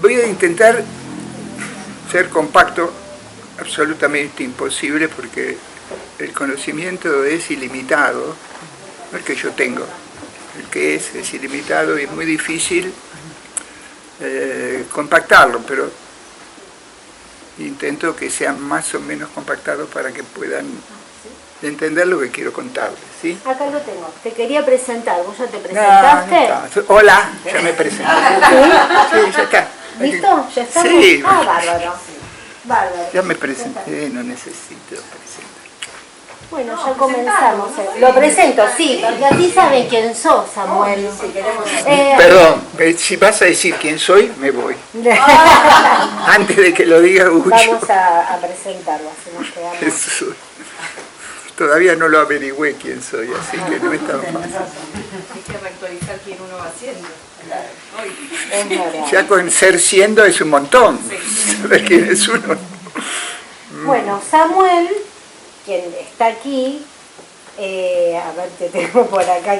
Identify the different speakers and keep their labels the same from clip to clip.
Speaker 1: Voy a intentar ser compacto, absolutamente imposible porque el conocimiento es ilimitado, no el que yo tengo, el que es ilimitado y es muy difícil compactarlo, pero intento que sea más o menos compactado para que puedan entender lo que quiero contarles, ¿sí?
Speaker 2: Acá lo tengo. Te quería presentar. ¿Vos ya te presentaste?
Speaker 1: No. Hola, ya me presenté. Sí, ya está.
Speaker 2: ¿Listo? ¿Ya estamos?
Speaker 1: Sí.
Speaker 2: Ah, bárbaro. Bárbaro.
Speaker 1: Ya me presenté, no necesito presentar.
Speaker 2: Bueno, ya comenzamos. Lo presento, sí, porque así saben quién sos, Samuel.
Speaker 1: Perdón, si vas a decir quién soy, me voy. Antes de que lo diga Ucho.
Speaker 2: Vamos a presentarlo, así nos quedamos.
Speaker 1: Eso. Todavía no lo averigüé quién soy, así que no es tan fácil.
Speaker 3: Hay que reactualizar quién uno va siendo.
Speaker 2: Es verdad.
Speaker 1: Ya con ser siendo es un montón. Saber quién es uno.
Speaker 2: Bueno, Samuel, quien está aquí, a ver, te tengo por acá,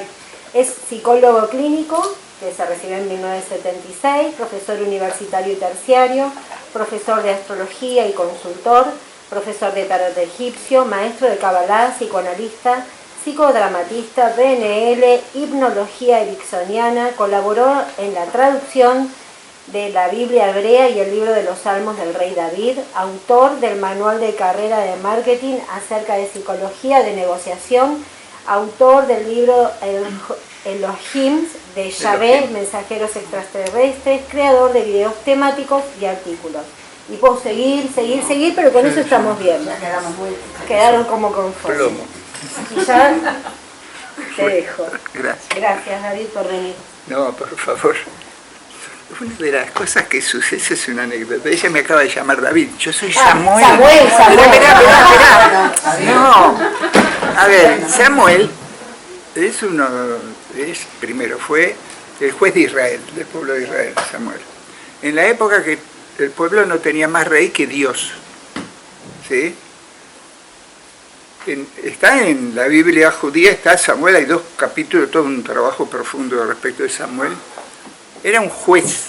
Speaker 2: es psicólogo clínico, que se recibió en 1976, profesor universitario y terciario, profesor de astrología y consultor, profesor de tarot egipcio, maestro de Kabbalah, psicoanalista, psicodramatista, PNL, hipnología ericksoniana, colaboró en la traducción de la Biblia hebrea y el libro de los Salmos del Rey David, autor del manual de carrera de marketing acerca de psicología de negociación, autor del libro Elohim de Yahvé, mensajeros extraterrestres, creador de videos temáticos y artículos. Y puedo seguir, pero con eso estamos bien. Quedaron como conformes. Y ya te dejo.
Speaker 1: Gracias.
Speaker 2: Gracias, David, por venir.
Speaker 1: No, por favor. Una de las cosas que sucede es una anécdota. Ella me acaba de llamar David. Yo soy Samuel.
Speaker 2: Samuel.
Speaker 1: Esperá. No. A ver, Samuel primero fue el juez de Israel, del pueblo de Israel, Samuel. En la época que el pueblo no tenía más rey que Dios. ¿Sí? Está en la Biblia judía, está Samuel, hay 2 capítulos, todo un trabajo profundo respecto de Samuel. Era un juez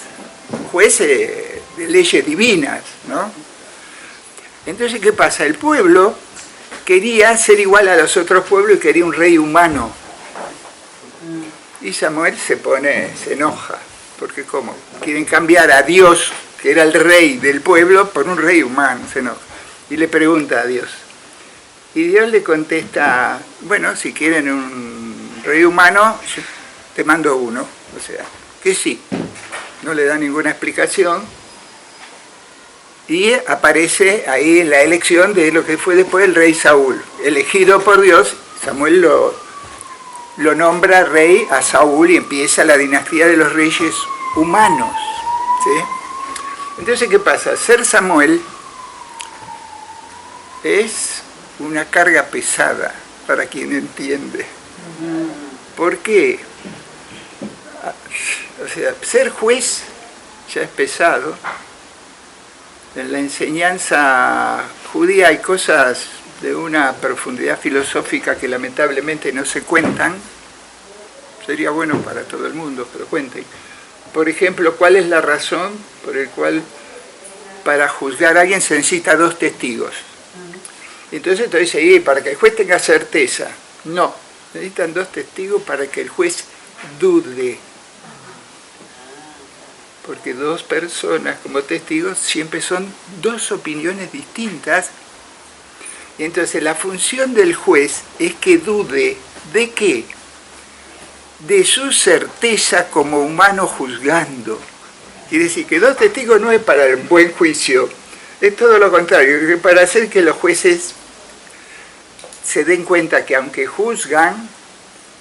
Speaker 1: de leyes divinas, ¿no? Entonces, ¿qué pasa? El pueblo quería ser igual a los otros pueblos y quería un rey humano. Y Samuel se enoja, porque ¿cómo? Quieren cambiar a Dios, que era el rey del pueblo, por un rey humano, se enoja. Y le pregunta a Dios. Y Dios le contesta, bueno, si quieren un rey humano, yo te mando uno, o sea, que sí. No le da ninguna explicación. Y aparece ahí la elección de lo que fue después el rey Saúl. Elegido por Dios, Samuel lo nombra rey a Saúl y empieza la dinastía de los reyes humanos. ¿Sí? Entonces, ¿qué pasa? Ser Samuel es una carga pesada para quien entiende. ¿Por qué? O sea, ser juez ya es pesado. En la enseñanza judía hay cosas de una profundidad filosófica que lamentablemente no se cuentan. Sería bueno para todo el mundo, pero cuenten. Por ejemplo, ¿cuál es la razón por la cual para juzgar a alguien se necesita 2 testigos? Entonces te dice, para que el juez tenga certeza. No, necesitan 2 testigos para que el juez dude. Porque 2 personas como testigos siempre son 2 opiniones distintas. Y entonces la función del juez es que dude ¿de qué? De su certeza como humano juzgando. Quiere decir que 2 testigos no es para el buen juicio, es todo lo contrario, que para hacer que los jueces se den cuenta que aunque juzgan,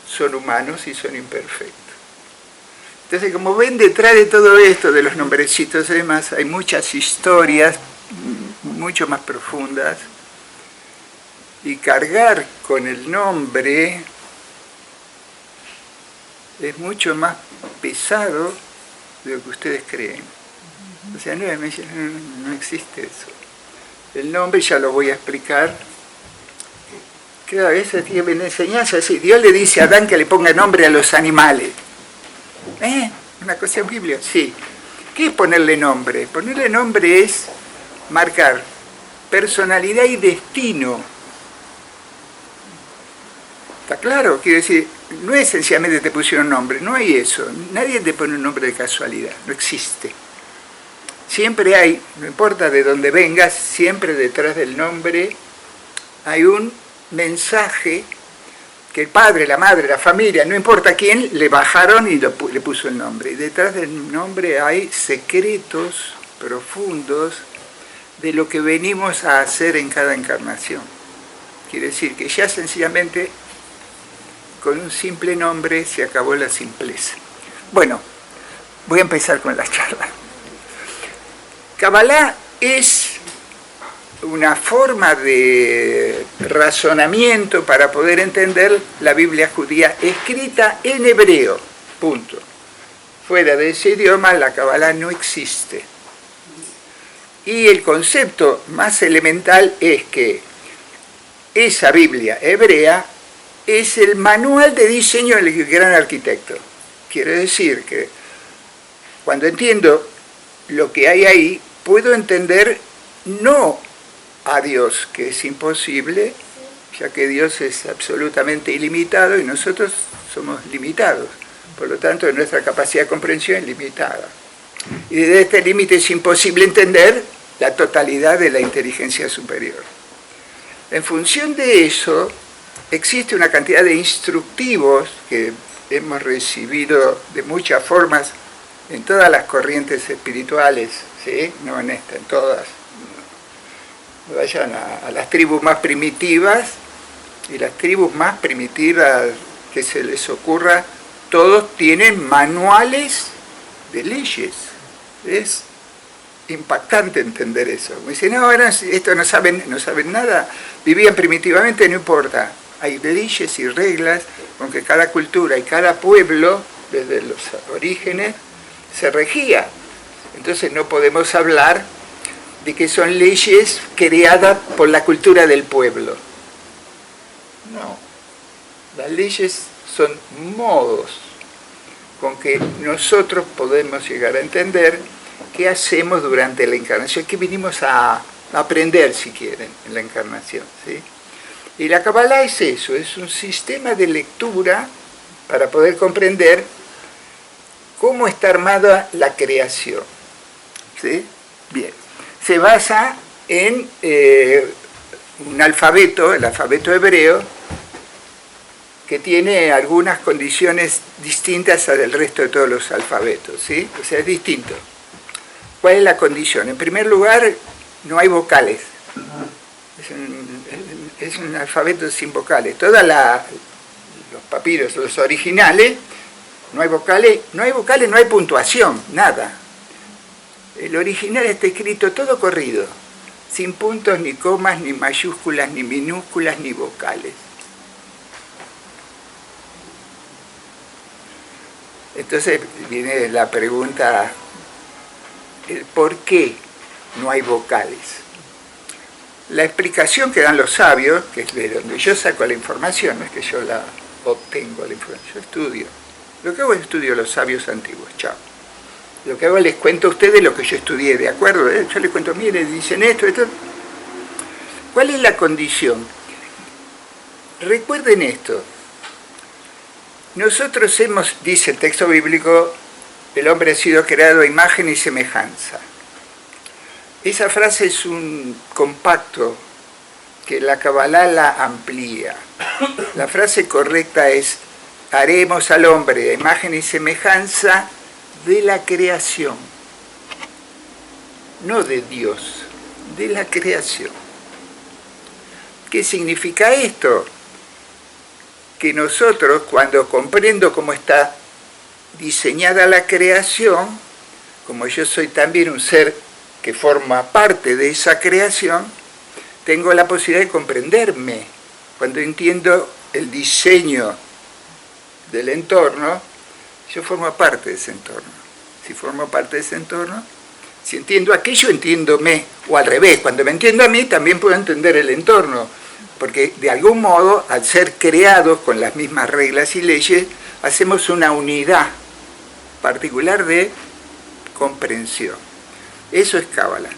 Speaker 1: son humanos y son imperfectos. Entonces, como ven, detrás de todo esto, de los nombrecitos y demás, hay muchas historias mucho más profundas, y cargar con el nombre es mucho más pesado de lo que ustedes creen. O sea, no existe eso. El nombre ya lo voy a explicar. Cada vez tiene una enseñanza así. Dios le dice a Adán que le ponga nombre a los animales. Una cosa en Biblia, sí. ¿Qué es ponerle nombre? Ponerle nombre es marcar personalidad y destino. ¿Está claro? Quiero decir, no es sencillamente te pusieron nombre, no hay eso. Nadie te pone un nombre de casualidad, no existe. Siempre hay, no importa de dónde vengas, siempre detrás del nombre hay un mensaje que el padre, la madre, la familia, no importa quién, le bajaron y le puso el nombre. Y detrás del nombre hay secretos profundos de lo que venimos a hacer en cada encarnación. Quiere decir que ya sencillamente con un simple nombre se acabó la simpleza. Bueno, voy a empezar con la charla. Kabbalah es una forma de razonamiento para poder entender la Biblia judía escrita en hebreo, punto. Fuera de ese idioma la Kabbalah no existe. Y el concepto más elemental es que esa Biblia hebrea es el manual de diseño del gran arquitecto. Quiere decir que cuando entiendo lo que hay ahí, puedo entender no a Dios, que es imposible, ya que Dios es absolutamente ilimitado y nosotros somos limitados. Por lo tanto, nuestra capacidad de comprensión es limitada. Y desde este límite es imposible entender la totalidad de la inteligencia superior. En función de eso, existe una cantidad de instructivos que hemos recibido de muchas formas en todas las corrientes espirituales, ¿sí? No en esta, en todas. Vayan a las tribus más primitivas, y las tribus más primitivas que se les ocurra, todos tienen manuales de leyes. Es impactante entender eso. Me dicen, no, esto no saben nada, vivían primitivamente, no importa. Hay leyes y reglas con que cada cultura y cada pueblo, desde los orígenes, se regía. Entonces no podemos hablar de que son leyes creadas por la cultura del pueblo. No. Las leyes son modos con que nosotros podemos llegar a entender qué hacemos durante la encarnación, qué vinimos a aprender, si quieren, en la encarnación, ¿sí? Y la Kabbalah es eso, es un sistema de lectura para poder comprender cómo está armada la creación, ¿sí? Bien. Se basa en un alfabeto, el alfabeto hebreo, que tiene algunas condiciones distintas al resto de todos los alfabetos, ¿sí? O sea, es distinto. ¿Cuál es la condición? En primer lugar, no hay vocales. Es un alfabeto sin vocales. Todos los papiros, los originales, no hay vocales, no hay puntuación, nada. El original está escrito todo corrido, sin puntos, ni comas, ni mayúsculas, ni minúsculas, ni vocales. Entonces viene la pregunta, ¿por qué no hay vocales? La explicación que dan los sabios, que es de donde yo saco la información, no es que yo la obtengo la información, yo estudio. Lo que hago es estudio los sabios antiguos, chao. Lo que hago es les cuento a ustedes lo que yo estudié, ¿de acuerdo? Yo les cuento, miren, dicen esto. ¿Cuál es la condición? Recuerden esto. Nosotros dice el texto bíblico, el hombre ha sido creado a imagen y semejanza. Esa frase es un compacto que la Kabbalah la amplía. La frase correcta es, haremos al hombre a imagen y semejanza de la creación, no de Dios, de la creación. ¿Qué significa esto? Que nosotros, cuando comprendo cómo está diseñada la creación, como yo soy también un ser que forma parte de esa creación, tengo la posibilidad de comprenderme. Cuando entiendo el diseño del entorno, yo formo parte de ese entorno. Si formo parte de ese entorno, si entiendo aquello, entiéndome. O al revés, cuando me entiendo a mí, también puedo entender el entorno. Porque de algún modo, al ser creados con las mismas reglas y leyes, hacemos una unidad particular de comprensión. Eso es Cábala.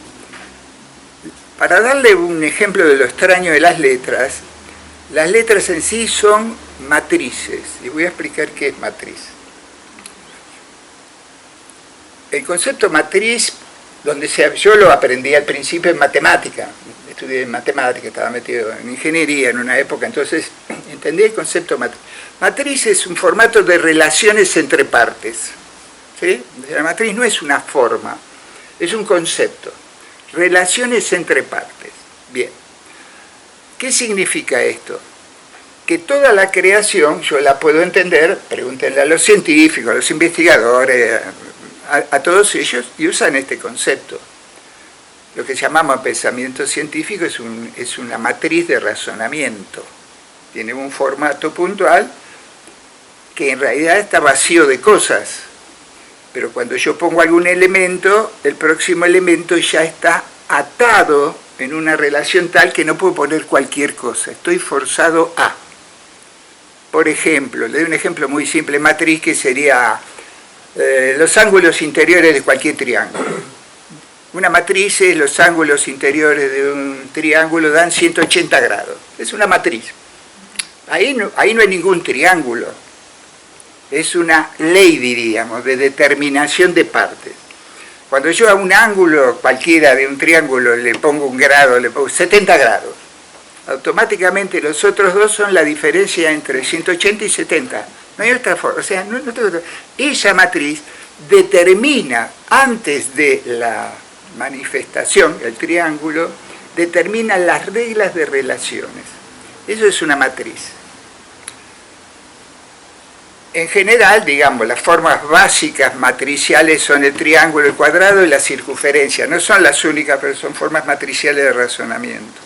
Speaker 1: Para darle un ejemplo de lo extraño de las letras en sí son matrices, y voy a explicar qué es matriz. El concepto matriz, yo lo aprendí al principio en matemática, estudié en matemática, estaba metido en ingeniería en una época, entonces entendí el concepto matriz. Matriz es un formato de relaciones entre partes, ¿sí? La matriz no es una forma, es un concepto. Relaciones entre partes. Bien. ¿Qué significa esto? Que toda la creación, yo la puedo entender, pregúntenle a los científicos, a los investigadores, a todos ellos, y usan este concepto. Lo que llamamos pensamiento científico es una matriz de razonamiento. Tiene un formato puntual que en realidad está vacío de cosas. Pero cuando yo pongo algún elemento, el próximo elemento ya está atado en una relación tal que no puedo poner cualquier cosa. Estoy forzado a. Por ejemplo, le doy un ejemplo muy simple, matriz, que sería los ángulos interiores de cualquier triángulo. Una matriz es los ángulos interiores de un triángulo dan 180 grados. Es una matriz. Ahí no hay ningún triángulo. Es una ley, diríamos, de determinación de partes. Cuando yo a un ángulo cualquiera de un triángulo le pongo un grado, le pongo 70 grados, automáticamente los otros dos son la diferencia entre 180 y 70. No hay otra forma. O sea, esa matriz determina, antes de la manifestación, el triángulo, determina las reglas de relaciones. Eso es una matriz. En general, digamos, las formas básicas matriciales son el triángulo, el cuadrado y la circunferencia. No son las únicas, pero son formas matriciales de razonamiento.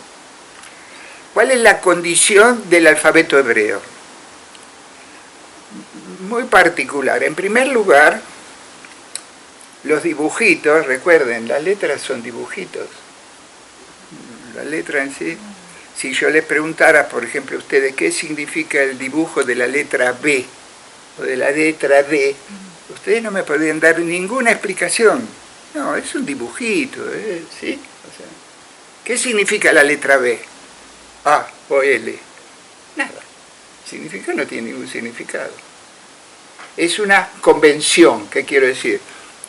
Speaker 1: ¿Cuál es la condición del alfabeto hebreo? Muy particular. En primer lugar, los dibujitos, recuerden, las letras son dibujitos. La letra en sí. Si yo les preguntara, por ejemplo, a ustedes, ¿qué significa el dibujo de la letra B? O de la letra D, ustedes no me podrían dar ninguna explicación. No, es un dibujito, ¿sí? O sea, ¿qué significa la letra B? A o L. Nada. Significa no tiene ningún significado. Es una convención, ¿qué quiero decir?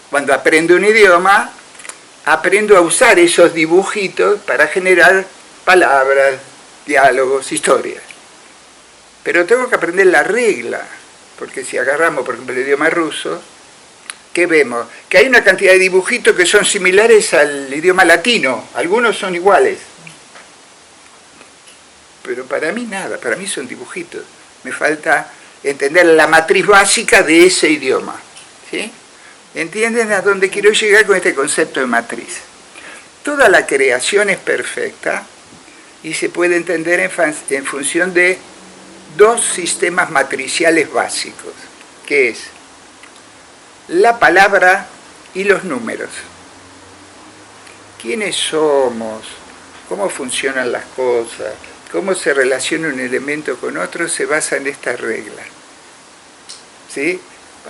Speaker 1: Cuando aprendo un idioma, aprendo a usar esos dibujitos para generar palabras, diálogos, historias. Pero tengo que aprender la regla. Porque si agarramos, por ejemplo, el idioma ruso, ¿qué vemos? Que hay una cantidad de dibujitos que son similares al idioma latino. Algunos son iguales. Pero para mí nada, para mí son dibujitos. Me falta entender la matriz básica de ese idioma. ¿Sí? ¿Entienden a dónde quiero llegar con este concepto de matriz? Toda la creación es perfecta y se puede entender en función de dos sistemas matriciales básicos, que es la palabra y los números. ¿Quiénes somos? ¿Cómo funcionan las cosas? ¿Cómo se relaciona un elemento con otro? Se basa en esta regla. ¿Sí?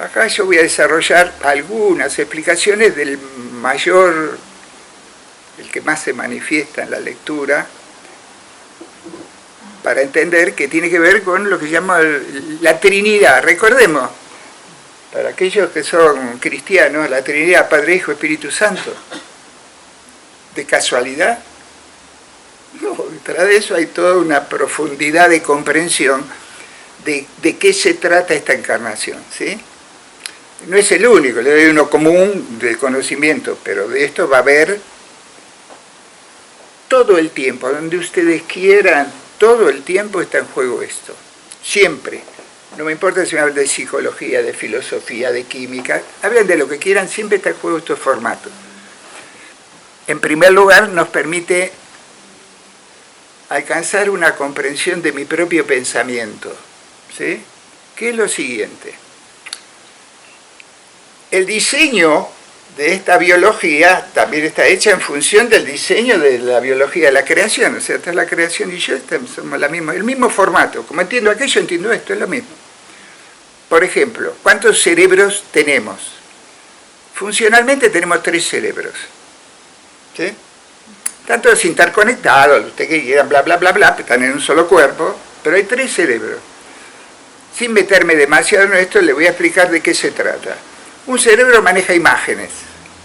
Speaker 1: Acá yo voy a desarrollar algunas explicaciones del mayor, el que más se manifiesta en la lectura, para entender que tiene que ver con lo que se llama la Trinidad. Recordemos, para aquellos que son cristianos, la Trinidad, Padre, Hijo, Espíritu Santo. ¿De casualidad? No, detrás de eso hay toda una profundidad de comprensión de qué se trata esta encarnación, ¿sí? No es el único, le doy uno común del conocimiento, pero de esto va a haber todo el tiempo, donde ustedes quieran. Todo el tiempo está en juego esto, siempre. No me importa si me hablan de psicología, de filosofía, de química, hablan de lo que quieran, siempre está en juego estos formatos. En primer lugar, nos permite alcanzar una comprensión de mi propio pensamiento, ¿sí? Que es lo siguiente. El diseño de esta biología también está hecha en función del diseño de la biología de la creación. O sea, esta es la creación y yo somos el mismo formato. Como entiendo aquello, entiendo esto, es lo mismo. Por ejemplo, ¿cuántos cerebros tenemos? Funcionalmente tenemos 3 cerebros. ¿Sí? Están todos interconectados, usted que quieran, bla, bla, bla, bla, están en un solo cuerpo, pero hay 3 cerebros. Sin meterme demasiado en esto, le voy a explicar de qué se trata. Un cerebro maneja imágenes,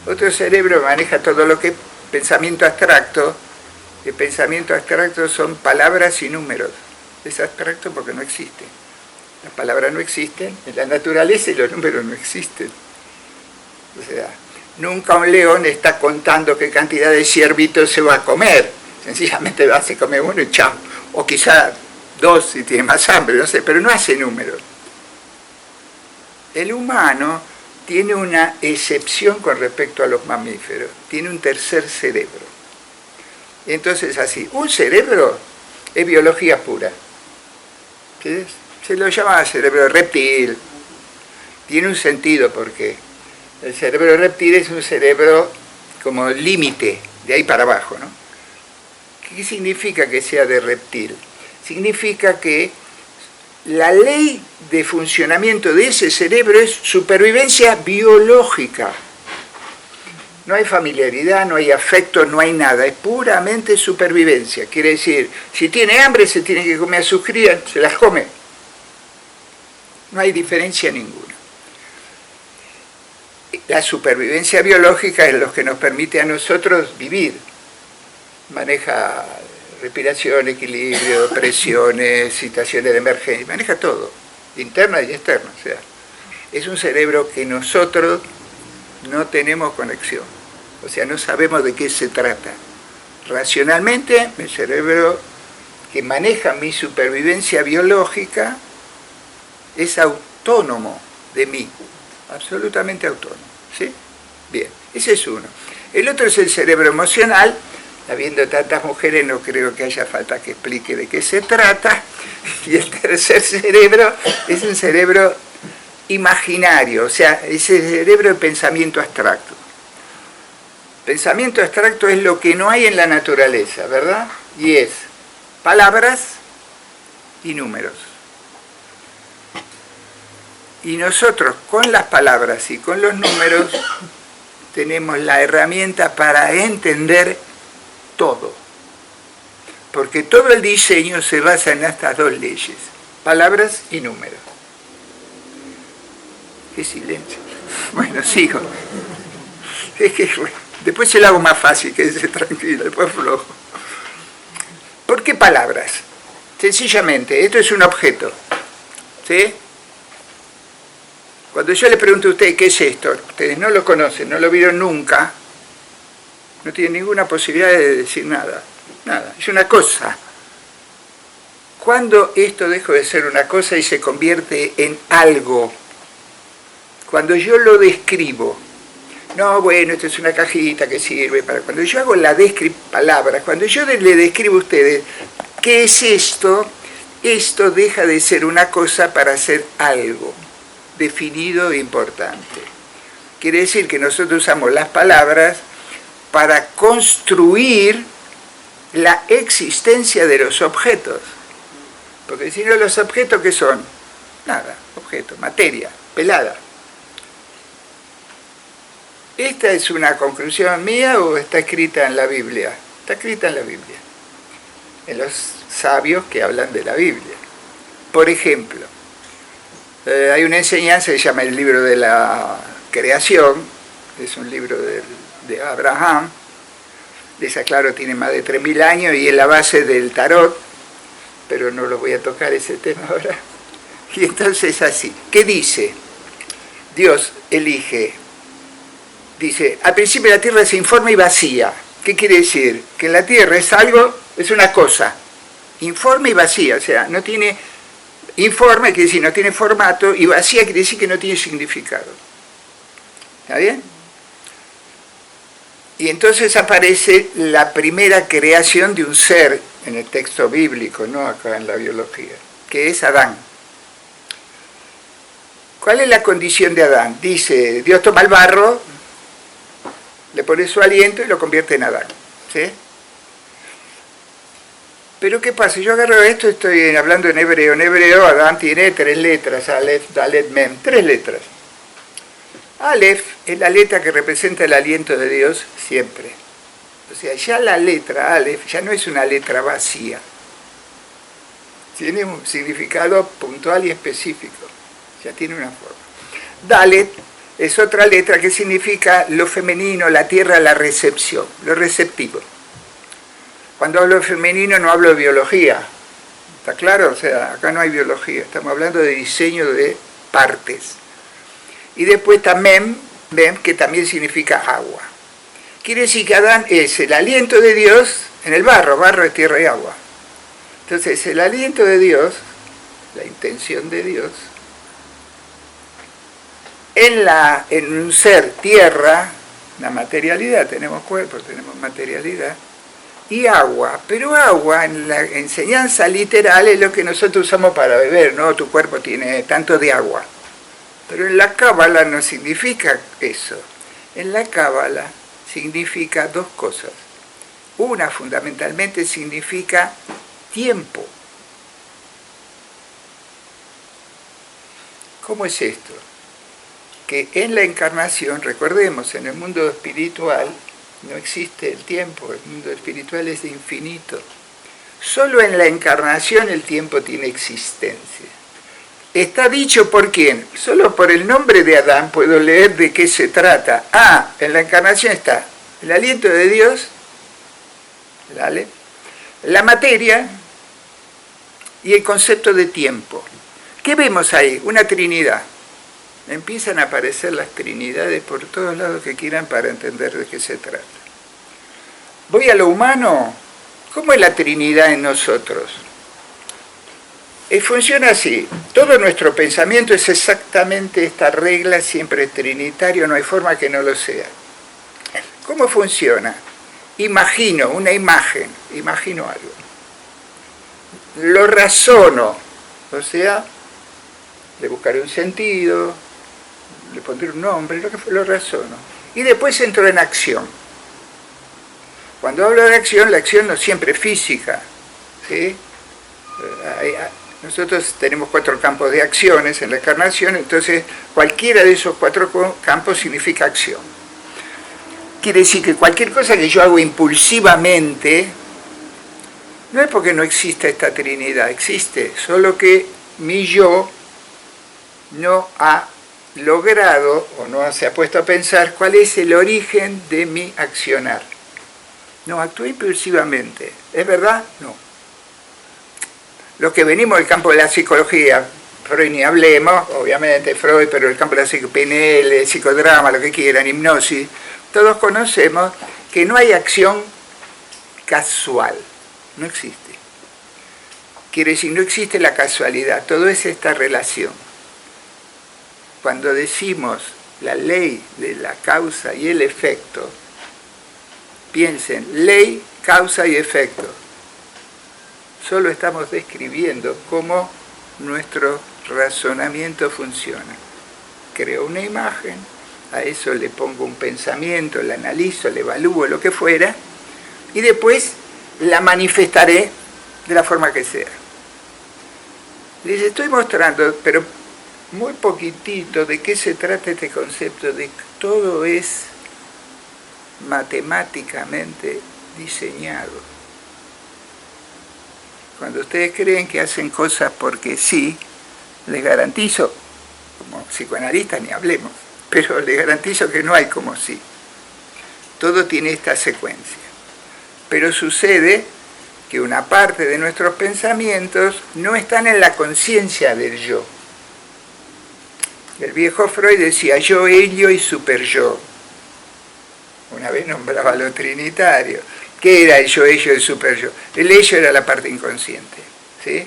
Speaker 1: otro cerebro maneja todo lo que es pensamiento abstracto. El pensamiento abstracto son palabras y números. Es abstracto porque no existe. Las palabras no existen en la naturaleza y los números no existen. O sea, nunca un león está contando qué cantidad de ciervitos se va a comer. Sencillamente se come uno y chao. O quizá 2 si tiene más hambre, no sé, pero no hace números. El humano tiene una excepción con respecto a los mamíferos. Tiene un tercer cerebro. Entonces así, un cerebro es biología pura. ¿Sí? Se lo llama cerebro reptil. Tiene un sentido porque el cerebro reptil es un cerebro como límite, de ahí para abajo, ¿no? ¿Qué significa que sea de reptil? Significa que la ley de funcionamiento de ese cerebro es supervivencia biológica. No hay familiaridad, no hay afecto, no hay nada, es puramente supervivencia. Quiere decir, si tiene hambre se tiene que comer a sus crías, se las come. No hay diferencia ninguna. La supervivencia biológica es lo que nos permite a nosotros vivir. Maneja respiración, equilibrio, presiones, situaciones de emergencia, maneja todo, interna y externa. O sea, es un cerebro que nosotros no tenemos conexión, o sea, no sabemos de qué se trata. Racionalmente, el cerebro que maneja mi supervivencia biológica es autónomo de mí, absolutamente autónomo, ¿sí? Bien, ese es uno. El otro es el cerebro emocional. Habiendo tantas mujeres, no creo que haya falta que explique de qué se trata. Y el tercer cerebro es un cerebro imaginario, o sea, ese cerebro de pensamiento abstracto. Pensamiento abstracto es lo que no hay en la naturaleza, ¿verdad? Y es palabras y números. Y nosotros con las palabras y con los números tenemos la herramienta para entender todo. Porque todo el diseño se basa en estas 2 leyes, palabras y números. Qué silencio. Bueno, sigo. Es que después se lo hago más fácil, quédese tranquilo, después flojo. ¿Por qué palabras? Sencillamente, esto es un objeto. ¿Sí? Cuando yo le pregunto a ustedes qué es esto, ustedes no lo conocen, no lo vieron nunca, no tienen ninguna posibilidad de decir nada. Nada, es una cosa. ¿Cuándo esto dejó de ser una cosa y se convierte en algo? Cuando yo lo describo. No, bueno, esto es una cajita que sirve para... Cuando yo hago la palabra, cuando yo le describo a ustedes qué es esto, esto deja de ser una cosa para ser algo definido e importante. Quiere decir que nosotros usamos las palabras para construir la existencia de los objetos. Porque si no, los objetos, ¿qué son? Nada, objetos, materia, pelada. ¿Esta es una conclusión mía o está escrita en la Biblia? Está escrita en la Biblia, en los sabios que hablan de la Biblia. Por ejemplo, hay una enseñanza que se llama el libro de la creación, es un libro de Abraham. Esa, claro, tiene más de 3000 años y es la base del tarot, pero no lo voy a tocar ese tema ahora. Y entonces así, ¿qué dice? Dios elige, dice, al principio la tierra es informe y vacía. ¿Qué quiere decir? Que la tierra es algo, es una cosa, informe y vacía, o sea, no tiene, informe quiere decir no tiene formato, y vacía quiere decir que no tiene significado. ¿Está bien? Y entonces aparece la primera creación de un ser en el texto bíblico, no acá en la biología, que es Adán. ¿Cuál es la condición de Adán? Dice, Dios toma el barro, le pone su aliento y lo convierte en Adán. ¿Sí? Pero ¿qué pasa? Yo agarro esto, estoy hablando en hebreo. En hebreo Adán tiene 3 letras, Aleph, Dalet, Mem, 3 letras. Aleph es la letra que representa el aliento de Dios siempre. O sea, ya la letra Aleph ya no es una letra vacía. Tiene un significado puntual y específico. Ya tiene una forma. Dalet es otra letra que significa lo femenino, la tierra, la recepción, lo receptivo. Cuando hablo de femenino no hablo de biología. ¿Está claro? O sea, acá no hay biología. Estamos hablando de diseño de partes. Y después está Mem, que también significa agua. Quiere decir que Adán es el aliento de Dios en el barro, barro de tierra y agua. Entonces, el aliento de Dios, la intención de Dios, en un ser tierra, la materialidad, tenemos cuerpo, tenemos materialidad, y agua, pero agua en la enseñanza literal es lo que nosotros usamos para beber, ¿no? Tu cuerpo tiene tanto de agua. Pero en la Cábala no significa eso. En la Cábala significa dos cosas. Una, fundamentalmente, significa tiempo. ¿Cómo es esto? Que en la encarnación, recordemos, en el mundo espiritual no existe el tiempo, el mundo espiritual es infinito. Solo en la encarnación el tiempo tiene existencia. ¿Está dicho por quién? Solo por el nombre de Adán puedo leer de qué se trata. En la encarnación está el aliento de Dios, la materia y el concepto de tiempo. ¿Qué vemos ahí? Una trinidad. Empiezan a aparecer las trinidades por todos lados que quieran para entender de qué se trata. Voy a lo humano. ¿Cómo es la trinidad en nosotros? Funciona así. Todo nuestro pensamiento es exactamente esta regla, siempre trinitario, no hay forma que no lo sea. ¿Cómo funciona? Imagino una imagen, imagino algo. Lo razono, o sea, le buscaré un sentido, le pondré un nombre, lo razono. Y después entro en acción. Cuando hablo de acción, la acción no siempre es física, ¿sí? Nosotros tenemos 4 campos de acciones en la encarnación, entonces cualquiera de esos 4 campos significa acción. Quiere decir que cualquier cosa que yo hago impulsivamente, no es porque no exista esta Trinidad, existe, solo que mi yo no ha logrado o no se ha puesto a pensar cuál es el origen de mi accionar. No, actúo impulsivamente. ¿Es verdad? No. Los que venimos del campo de la psicología, Freud ni hablemos, obviamente Freud, pero el campo de la PNL, psicodrama, lo que quieran, hipnosis, todos conocemos que no hay acción casual, no existe. Quiere decir, no existe la casualidad, todo es esta relación. Cuando decimos la ley de la causa y el efecto, piensen, ley, causa y efecto. Solo estamos describiendo cómo nuestro razonamiento funciona. Creo una imagen, a eso le pongo un pensamiento, la analizo, la evalúo, lo que fuera, y después la manifestaré de la forma que sea. Les estoy mostrando, pero muy poquitito, de qué se trata este concepto de que todo es matemáticamente diseñado. Cuando ustedes creen que hacen cosas porque sí, les garantizo, como psicoanalistas ni hablemos, pero les garantizo que no hay como sí. Todo tiene esta secuencia. Pero sucede que una parte de nuestros pensamientos no están en la conciencia del yo. El viejo Freud decía yo, ello y superyo. Una vez nombraba lo trinitario. ¿Qué era el yo, ello y el superyo? El ello era la parte inconsciente, ¿sí?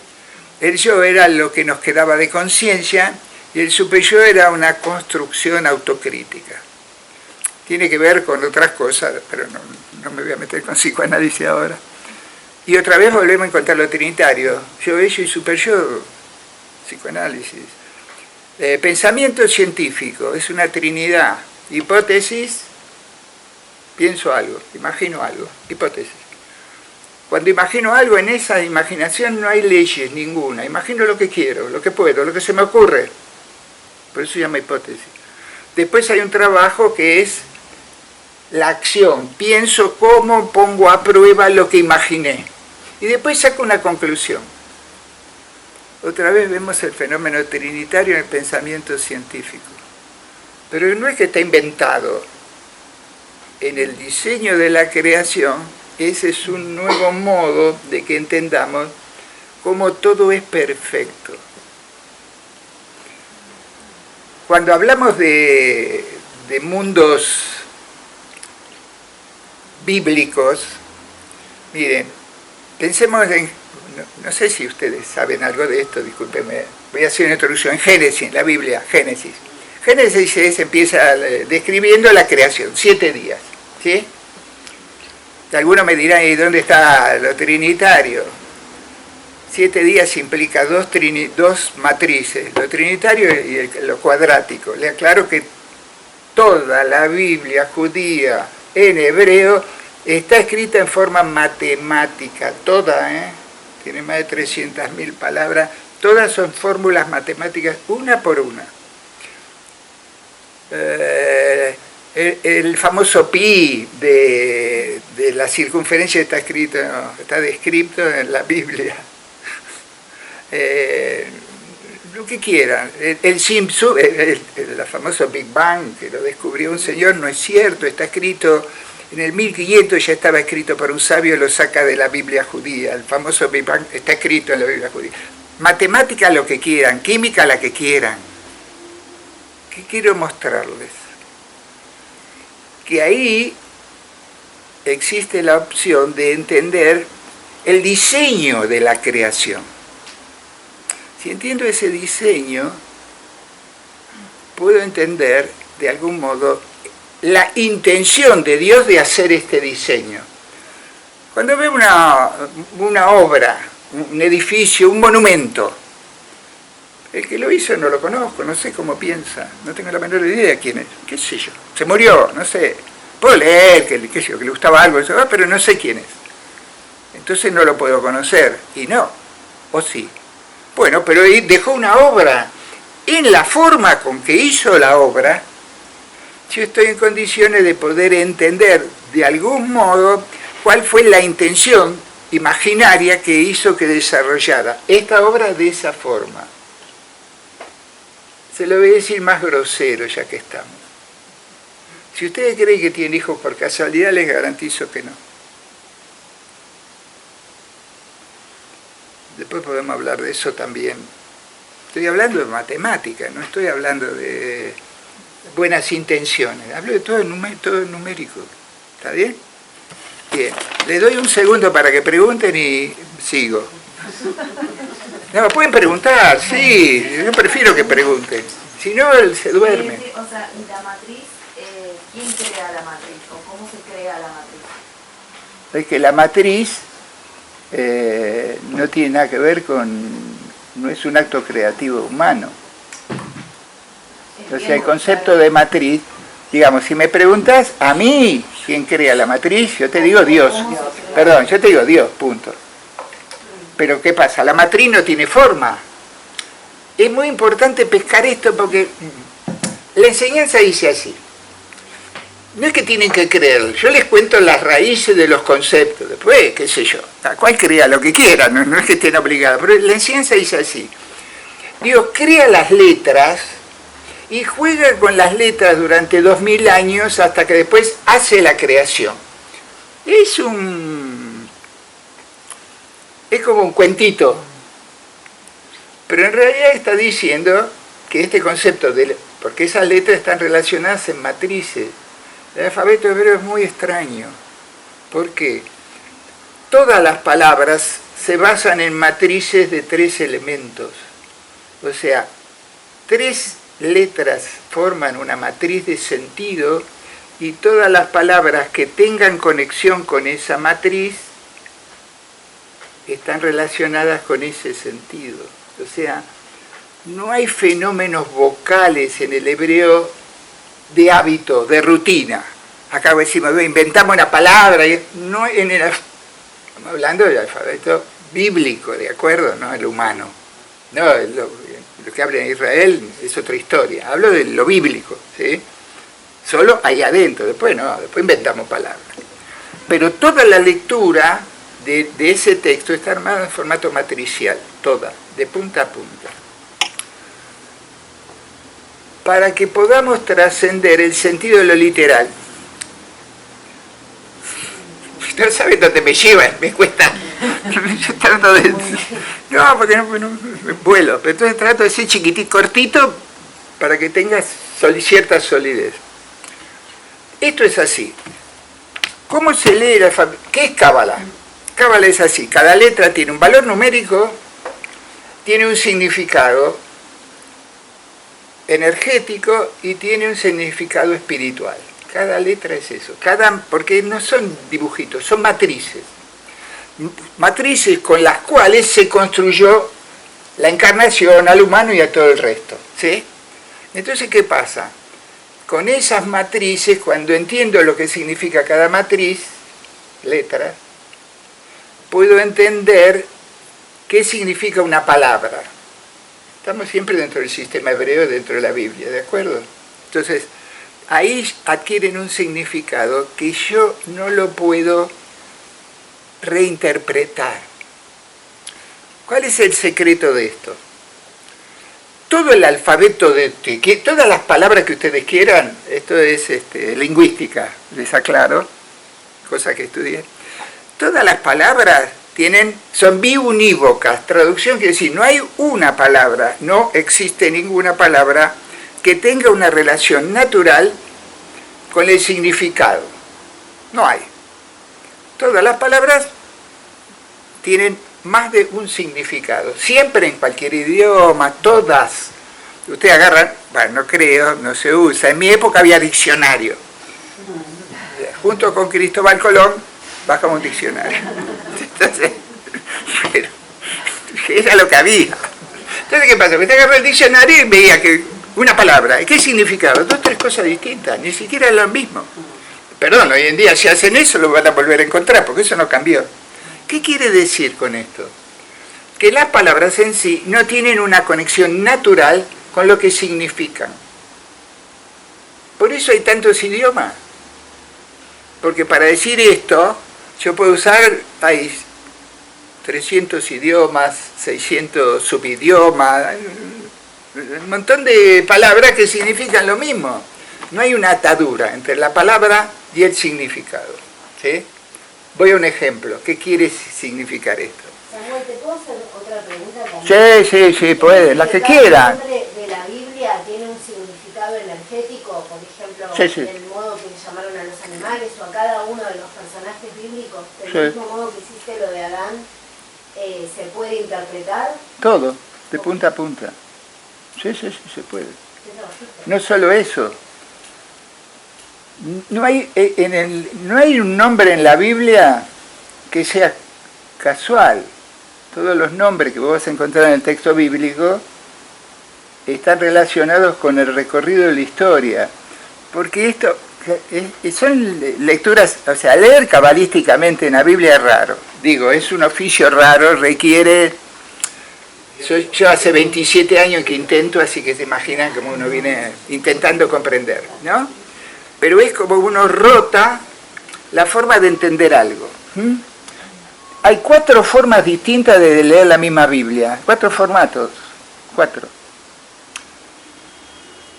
Speaker 1: El yo era lo que nos quedaba de conciencia y el superyo era una construcción autocrítica. Tiene que ver con otras cosas, pero no me voy a meter con psicoanálisis ahora. Y otra vez volvemos a encontrar lo trinitario. Yo, ello y superyo, psicoanálisis. Pensamiento científico, es una trinidad. Hipótesis, pienso algo, imagino algo, hipótesis. Cuando imagino algo, en esa imaginación no hay leyes ninguna. Imagino lo que quiero, lo que puedo, lo que se me ocurre. Por eso se llama hipótesis. Después hay un trabajo que es la acción. Pienso cómo pongo a prueba lo que imaginé. Y después saco una conclusión. Otra vez vemos el fenómeno trinitario en el pensamiento científico. Pero no es que está inventado. En el diseño de la creación, ese es un nuevo modo de que entendamos cómo todo es perfecto. Cuando hablamos de mundos bíblicos, miren, pensemos en, no sé si ustedes saben algo de esto, discúlpenme, voy a hacer una introducción en Génesis, la Biblia, Génesis. Génesis empieza describiendo la creación, 7 días, ¿sí? Algunos me dirán, ¿y dónde está lo trinitario? 7 días implica dos matrices, lo trinitario y lo cuadrático. Le aclaro que toda la Biblia judía en hebreo está escrita en forma matemática, toda, tiene más de 300.000 palabras, todas son fórmulas matemáticas, una por una. El famoso pi de la circunferencia está escrito, está descrito en la Biblia. Lo que quieran. El famoso Big Bang, que lo descubrió un señor, no es cierto, está escrito en el 1500, ya estaba escrito por un sabio, lo saca de la Biblia judía. El famoso Big Bang está escrito en la Biblia judía. Matemática lo que quieran, química la que quieran. ¿Qué quiero mostrarles? Que ahí existe la opción de entender el diseño de la creación. Si entiendo ese diseño, puedo entender, de algún modo, la intención de Dios de hacer este diseño. Cuando veo una obra, un edificio, un monumento, el que lo hizo no lo conozco, no sé cómo piensa, no tengo la menor idea de quién es, qué sé yo, se murió, no sé, puedo leer que le gustaba algo, pero no sé quién es. Entonces no lo puedo conocer, y no, o sí. Bueno, pero dejó una obra. En la forma con que hizo la obra, yo estoy en condiciones de poder entender de algún modo cuál fue la intención imaginaria que hizo que desarrollara esta obra de esa forma. Se lo voy a decir más grosero ya que estamos. Si ustedes creen que tienen hijos por casualidad, les garantizo que no. Después podemos hablar de eso también. Estoy hablando de matemática, no estoy hablando de buenas intenciones. Hablo de todo numérico. ¿Está bien? Bien. Les doy un segundo para que pregunten y sigo. No, pueden preguntar, sí. Yo prefiero que pregunten. Si no, él se duerme.
Speaker 3: O sea, ¿y la matriz? ¿Quién crea la matriz? ¿O cómo se crea la matriz?
Speaker 1: Es que la matriz no tiene nada que ver no es un acto creativo humano. O sea, el concepto de matriz, digamos, si me preguntas a mí quién crea la matriz, yo te digo Dios. Perdón, yo te digo Dios, punto. Pero ¿qué pasa? La matriz no tiene forma. Es muy importante pescar esto porque la enseñanza dice así. No es que tienen que creer, yo les cuento las raíces de los conceptos, después, qué sé yo, cada cual crea lo que quiera, no es que estén obligados, pero la enseñanza dice así. Dios crea las letras y juega con las letras durante 2000 años hasta que después hace la creación. Es como un cuentito, pero en realidad está diciendo que este concepto, porque esas letras están relacionadas en matrices. El alfabeto hebreo es muy extraño. ¿Por qué? Todas las palabras se basan en matrices de 3 elementos. O sea, 3 letras forman una matriz de sentido y todas las palabras que tengan conexión con esa matriz están relacionadas con ese sentido. O sea, no hay fenómenos vocales en el hebreo de hábito, de rutina. Acá decimos, inventamos una palabra, no estamos hablando del alfabeto bíblico, ¿de acuerdo? No el humano. No, lo que habla en Israel es otra historia. Hablo de lo bíblico, ¿sí? Solo ahí adentro, después no, después inventamos palabras. Pero toda la lectura de ese texto está armada en formato matricial, toda, de punta a punta. Para que podamos trascender el sentido de lo literal. No saben dónde me llevan, me cuesta. Yo trato de... No, porque no vuelo. Pero entonces trato de ser chiquitito, cortito, para que tengas cierta solidez. Esto es así. ¿Cómo se lee el alfabeto? ¿Qué es Cábala? Cábala es así. Cada letra tiene un valor numérico, tiene un significado energético y tiene un significado espiritual. Cada letra es eso. Porque no son dibujitos, son matrices. Matrices con las cuales se construyó la encarnación al humano y a todo el resto, ¿sí? Entonces, ¿qué pasa? Con esas matrices, cuando entiendo lo que significa cada matriz, letra, puedo entender qué significa una palabra. Estamos siempre dentro del sistema hebreo, dentro de la Biblia, ¿de acuerdo? Entonces, ahí adquieren un significado que yo no lo puedo reinterpretar. ¿Cuál es el secreto de esto? Todo el alfabeto todas las palabras que ustedes quieran, esto es lingüística, les aclaro, cosa que estudié, todas las palabras son biunívocas, traducción quiere decir, no hay una palabra, no existe ninguna palabra que tenga una relación natural con el significado, no hay. Todas las palabras tienen más de un significado. Siempre en cualquier idioma, todas. Ustedes agarran, bueno, no creo, no se usa. En mi época había diccionario. Junto con Cristóbal Colón, bajamos un diccionario. Entonces, pero, era lo que había. Entonces, ¿qué pasa? Usted agarró el diccionario y veía que una palabra. ¿Qué significaba? 2 o 3 cosas distintas, ni siquiera es lo mismo. Perdón, hoy en día si hacen eso lo van a volver a encontrar, porque eso no cambió. ¿Qué quiere decir con esto? Que las palabras en sí no tienen una conexión natural con lo que significan. Por eso hay tantos idiomas. Porque para decir esto, yo puedo usar, hay 300 idiomas, 600 subidiomas, un montón de palabras que significan lo mismo. No hay una atadura entre la palabra y el significado, ¿sí? Voy a un ejemplo. ¿Qué quiere significar esto?
Speaker 2: Samuel, ¿te puedo hacer otra pregunta también?
Speaker 1: Sí, puede, la que quiera.
Speaker 2: ¿El nombre de la Biblia tiene un significado energético? Por ejemplo, del modo que llamaron a los animales o a cada uno de los personajes bíblicos, del mismo modo que hiciste lo de Adán, ¿se puede interpretar?
Speaker 1: Todo, de punta a punta. Sí, se puede. No solo eso. No hay un nombre en la Biblia que sea casual. Todos los nombres que vos vas a encontrar en el texto bíblico están relacionados con el recorrido de la historia. Porque esto son lecturas, o sea, leer cabalísticamente en la Biblia es raro. Digo, es un oficio raro, requiere... Yo hace 27 años que intento, así que se imaginan cómo uno viene intentando comprender, ¿no? Pero es como uno rota la forma de entender algo. Hay 4 formas distintas de leer la misma Biblia, 4 formatos, 4.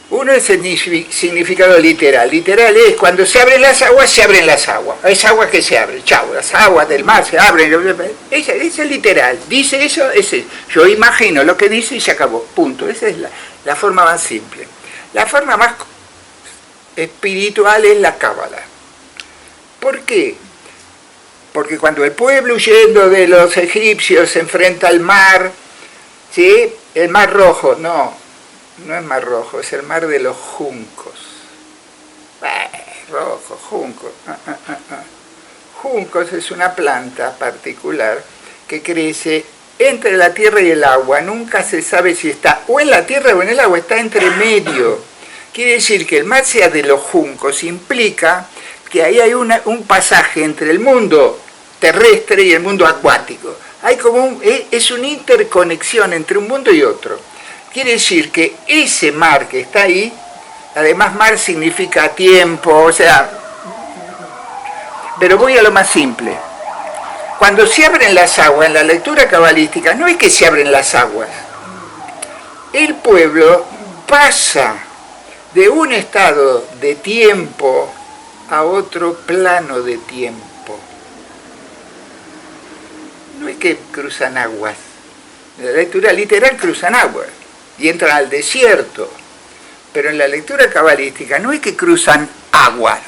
Speaker 1: Uno es el significado literal. Literal es cuando se abren las aguas, se abren las aguas. Es agua que se abre, chau, las aguas del mar se abren. Ese es literal. Dice eso, ese. Yo imagino lo que dice y se acabó. Punto. Esa es la forma más simple. La forma más espiritual es la Cábala. ¿Por qué? Porque cuando el pueblo huyendo de los egipcios se enfrenta al mar, ¿sí? El mar rojo, no es mar rojo, es el mar de los juncos. Rojo, junco. Juncos es una planta particular que crece entre la tierra y el agua. Nunca se sabe si está o en la tierra o en el agua, está entre medio. Quiere decir que el mar sea de los juncos, implica que ahí hay un pasaje entre el mundo terrestre y el mundo acuático. Hay como es una interconexión entre un mundo y otro. Quiere decir que ese mar que está ahí, además mar significa tiempo, o sea, pero voy a lo más simple. Cuando se abren las aguas en la lectura cabalística, no es que se abren las aguas. El pueblo pasa de un estado de tiempo a otro plano de tiempo. No es que cruzan aguas. En la lectura literal cruzan aguas y entran al desierto. Pero en la lectura cabalística no es que cruzan aguas.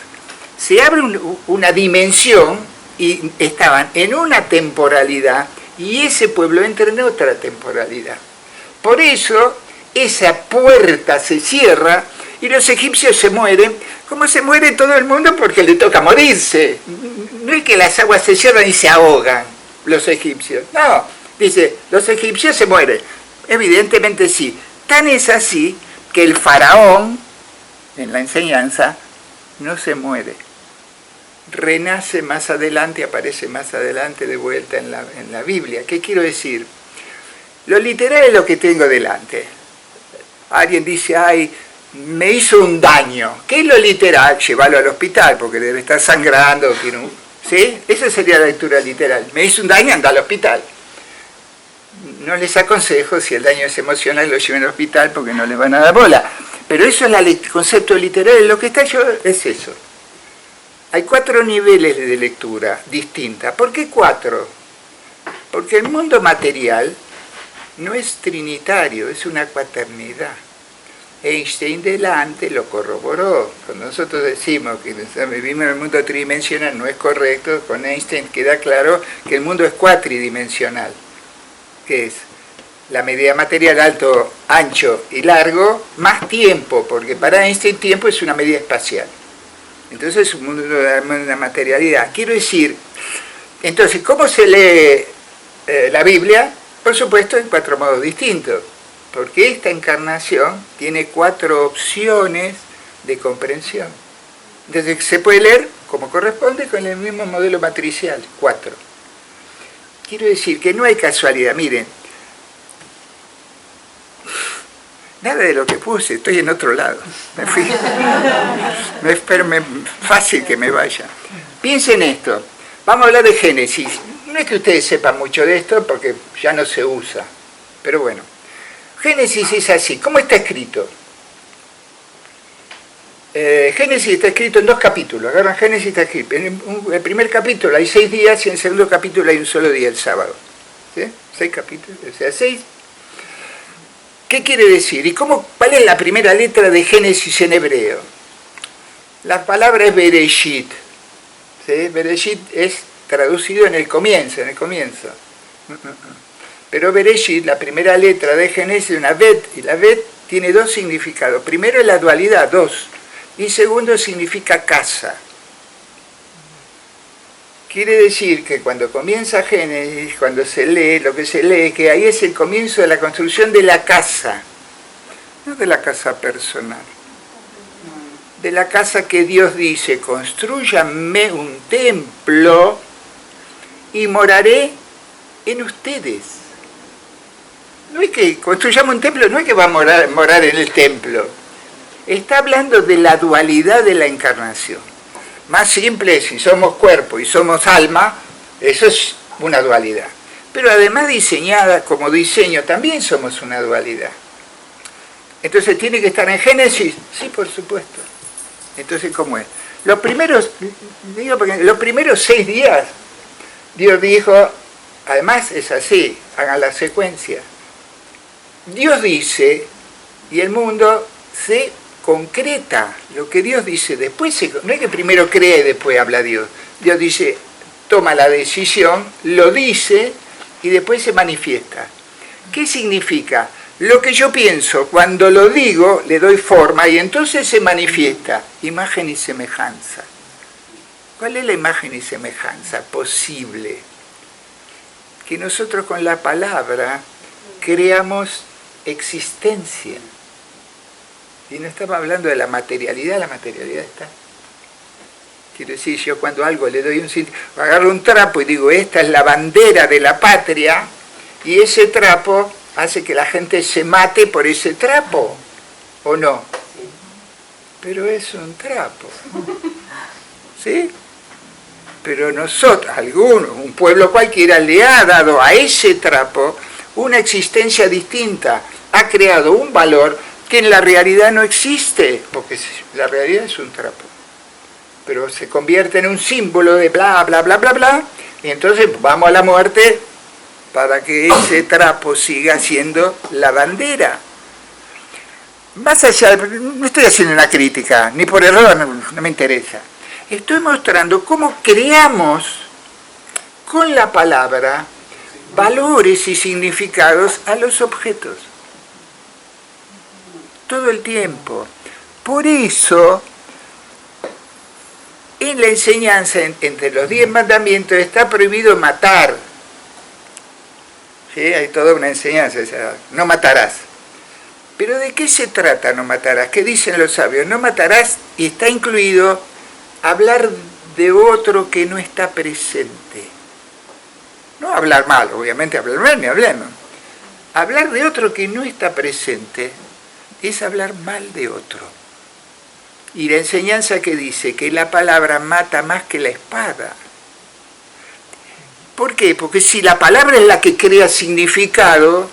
Speaker 1: Se abre una dimensión y estaban en una temporalidad y ese pueblo entra en otra temporalidad. Por eso esa puerta se cierra y los egipcios se mueren, como se muere todo el mundo porque le toca morirse. No es que las aguas se cierran y se ahogan los egipcios, no, dice, los egipcios se mueren. Evidentemente sí. Tan es así que el faraón, en la enseñanza, no se muere. Renace más adelante, aparece más adelante de vuelta en la Biblia. ¿Qué quiero decir? Lo literal es lo que tengo delante. Alguien dice, ay, me hizo un daño. ¿Qué es lo literal? Llévalo al hospital porque debe estar sangrando. ¿Sí? Esa sería la lectura literal. Me hizo un daño, anda al hospital. No les aconsejo, si el daño es emocional, lo lleven al hospital porque no les van a dar bola. Pero eso es el concepto literal. Lo que está yo es eso. Hay 4 niveles de lectura distintas. ¿Por qué 4? Porque el mundo material no es trinitario, es una cuaternidad. Einstein delante lo corroboró. Cuando nosotros decimos que vivimos en el mundo tridimensional, no es correcto. Con Einstein queda claro que el mundo es cuatridimensional. ¿Qué es? La medida material alto, ancho y largo, más tiempo, porque para Einstein tiempo es una medida espacial. Entonces es un mundo de la materialidad. Quiero decir, entonces, ¿cómo se lee la Biblia? Por supuesto, en 4 modos distintos, porque esta encarnación tiene 4 opciones de comprensión. Entonces se puede leer como corresponde con el mismo modelo matricial, 4. Quiero decir que no hay casualidad. Miren, nada de lo que puse, estoy en otro lado. Me fui. Fácil que me vaya. Piensen esto. Vamos a hablar de Génesis. No es que ustedes sepan mucho de esto porque ya no se usa. Pero bueno. Génesis es así. ¿Cómo está escrito? Génesis está escrito en 2 capítulos. Agarran Génesis, está escrito. En el primer capítulo hay 6 días y en el segundo capítulo hay un solo día, el sábado. ¿Sí? 6 capítulos, o sea, 6. ¿Qué quiere decir? ¿Y cuál es la primera letra de Génesis en hebreo? La palabra es Bereshit. ¿Sí? Bereshit es traducido en el comienzo, Pero Bereshit, la primera letra de Génesis, es una Bet, y la Bet tiene 2 significados. Primero es la dualidad, 2. Y segundo significa casa. Quiere decir que cuando comienza Génesis, cuando se lee, lo que se lee, que ahí es el comienzo de la construcción de la casa. No de la casa personal. De la casa que Dios dice, constrúyanme un templo y moraré en ustedes. No es que construyamos un templo, no es que va a morar en el templo. Está hablando de la dualidad de la encarnación. Más simple, si somos cuerpo y somos alma, eso es una dualidad. Pero además diseñada como diseño, también somos una dualidad. Entonces, ¿tiene que estar en Génesis? Sí, por supuesto. Entonces, ¿cómo es? Los primeros 6 días, Dios dijo, además es así, hagan la secuencia. Dios dice, y el mundo se concreta. Lo que Dios dice después, no es que primero cree y después habla Dios. Dios dice, toma la decisión, lo dice y después se manifiesta. ¿Qué significa? Lo que yo pienso, cuando lo digo, le doy forma y entonces se manifiesta. Imagen y semejanza. ¿Cuál es la imagen y semejanza posible? Que nosotros con la palabra creamos existencia. Y no estaba hablando de la materialidad está. Quiero decir, yo cuando algo le doy agarro un trapo y digo, esta es la bandera de la patria, y ese trapo hace que la gente se mate por ese trapo, ¿o no? Pero es un trapo, ¿sí? Pero nosotros, algunos, un pueblo cualquiera, le ha dado a ese trapo una existencia distinta, ha creado un valor que en la realidad no existe, porque la realidad es un trapo, pero se convierte en un símbolo de bla, bla, bla, bla, bla, y entonces vamos a la muerte para que ese trapo siga siendo la bandera. Más allá, no estoy haciendo una crítica, ni por error, no me interesa. Estoy mostrando cómo creamos con la palabra valores y significados a los objetos. Todo el tiempo. Por eso, en la enseñanza, entre los 10 mandamientos, está prohibido matar. ¿Sí? Hay toda una enseñanza, no matarás. Pero ¿de qué se trata no matarás? ¿Qué dicen los sabios? No matarás, y está incluido hablar de otro que no está presente. No hablar mal, obviamente hablar mal, ni hablemos. Hablar de otro que no está presente es hablar mal de otro. Y la enseñanza que dice que la palabra mata más que la espada. ¿Por qué? Porque si la palabra es la que crea significado,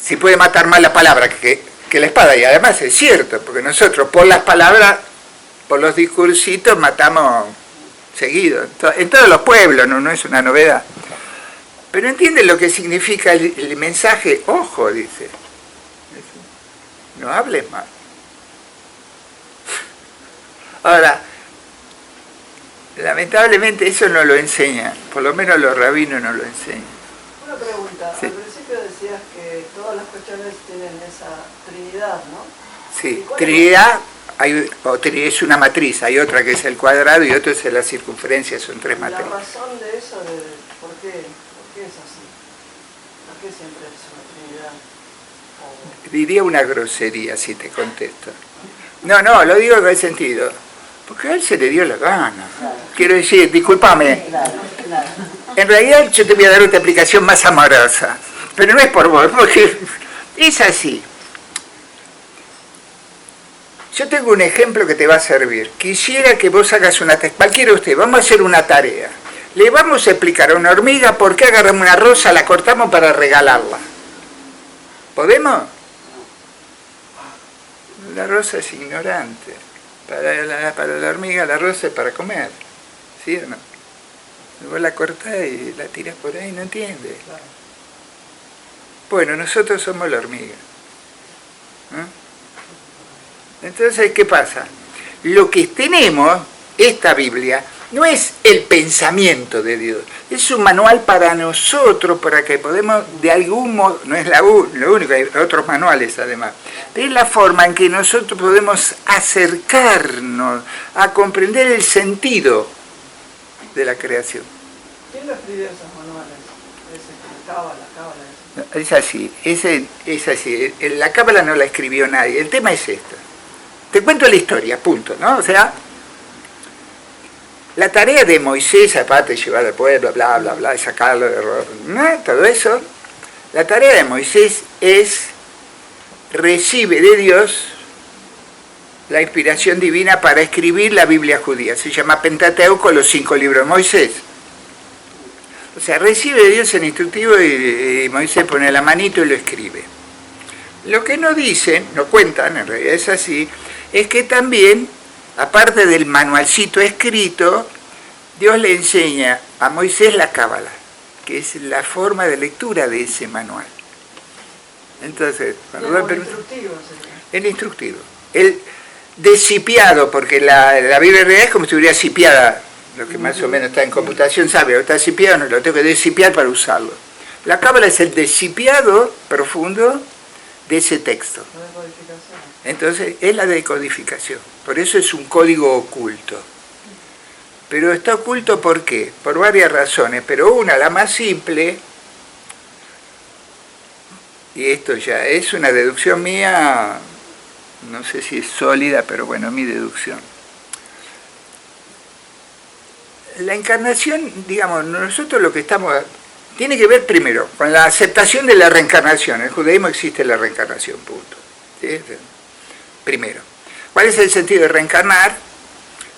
Speaker 1: se puede matar más la palabra que la espada. Y además es cierto, porque nosotros por las palabras, por los discursitos, matamos seguido. En todos los pueblos, no es una novedad. Pero ¿entienden lo que significa el mensaje? Ojo, dice. No hables mal. Ahora, lamentablemente eso no lo enseñan, por lo menos los rabinos no lo enseñan.
Speaker 4: Una pregunta,
Speaker 1: Sí.
Speaker 4: al principio decías que todas las cuestiones tienen esa trinidad, ¿no?
Speaker 1: Sí, Trinidad es una matriz, hay otra que es el cuadrado y otra es la circunferencia, son 3
Speaker 4: La
Speaker 1: matrices.
Speaker 4: razón de eso, ¿por qué es así? ¿Por qué siempre es una trinidad?
Speaker 1: Diría una grosería si te contesto. No, lo digo con el sentido. Porque a él se le dio la gana. Quiero decir, discúlpame. En realidad yo te voy a dar otra explicación más amorosa. Pero no es por vos, porque es así. Yo tengo un ejemplo que te va a servir. Quisiera que vos hagas una tarea. Cualquiera de ustedes, vamos a hacer una tarea. Le vamos a explicar a una hormiga por qué agarramos una rosa, la cortamos para regalarla. ¿Podemos? La rosa es ignorante. Para la hormiga la rosa es para comer. ¿Sí o no? Vos la cortás y la tirás por ahí, no entiende. Bueno, nosotros somos la hormiga. Entonces, ¿qué pasa? Lo que tenemos, esta Biblia, no es el pensamiento de Dios, es un manual para nosotros, para que podamos, de algún modo, no es lo único, hay otros manuales además, es la forma en que nosotros podemos acercarnos a comprender el sentido de la creación.
Speaker 4: ¿Quién lo escribió esos manuales? La cábala.
Speaker 1: Es así, es así. La cábala no la escribió nadie, el tema es esto. Te cuento la historia, punto, ¿no? O sea, la tarea de Moisés, aparte de llevar al pueblo, bla, bla, bla, y sacarlo de error, ¿no? Todo eso, la tarea de Moisés recibe de Dios la inspiración divina para escribir la Biblia judía. Se llama Pentateuco, los 5 libros de Moisés. O sea, recibe de Dios el instructivo y Moisés pone la manito y lo escribe. Lo que no dicen, no cuentan, en realidad es así, es que también, aparte del manualcito escrito, Dios le enseña a Moisés la cábala, que es la forma de lectura de ese manual. Entonces, el instructivo. El descipiado, porque la Biblia en realidad es como si estuviera cipiada, lo que más o menos está en computación sabe, está cipiado, no lo tengo que descipiar para usarlo. La cábala es el descipiado profundo de ese texto. Entonces, es la decodificación. Por eso es un código oculto. Pero está oculto ¿por qué? Por varias razones, pero una, la más simple, y esto ya es una deducción mía, no sé si es sólida, pero bueno, mi deducción. La encarnación, digamos, nosotros lo que estamos tiene que ver primero con la aceptación de la reencarnación. En el judaísmo existe la reencarnación, punto. ¿Sí? Primero, ¿cuál es el sentido de reencarnar?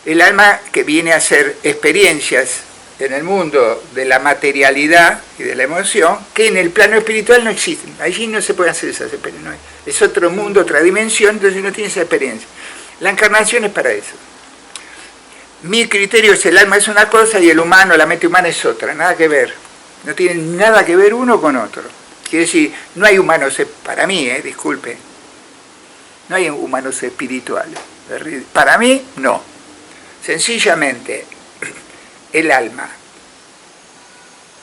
Speaker 1: El alma que viene a hacer experiencias en el mundo de la materialidad y de la emoción, que en el plano espiritual no existen. Allí no se pueden hacer esas experiencias. No es otro mundo, otra dimensión, entonces no tiene esa experiencia. La encarnación es para eso. Mi criterio es el alma es una cosa y el humano, la mente humana es otra, nada que ver. No tienen nada que ver uno con otro. Quiere decir, no hay humanos, para mí, disculpe, no hay humanos espirituales. Para mí, no. Sencillamente, el alma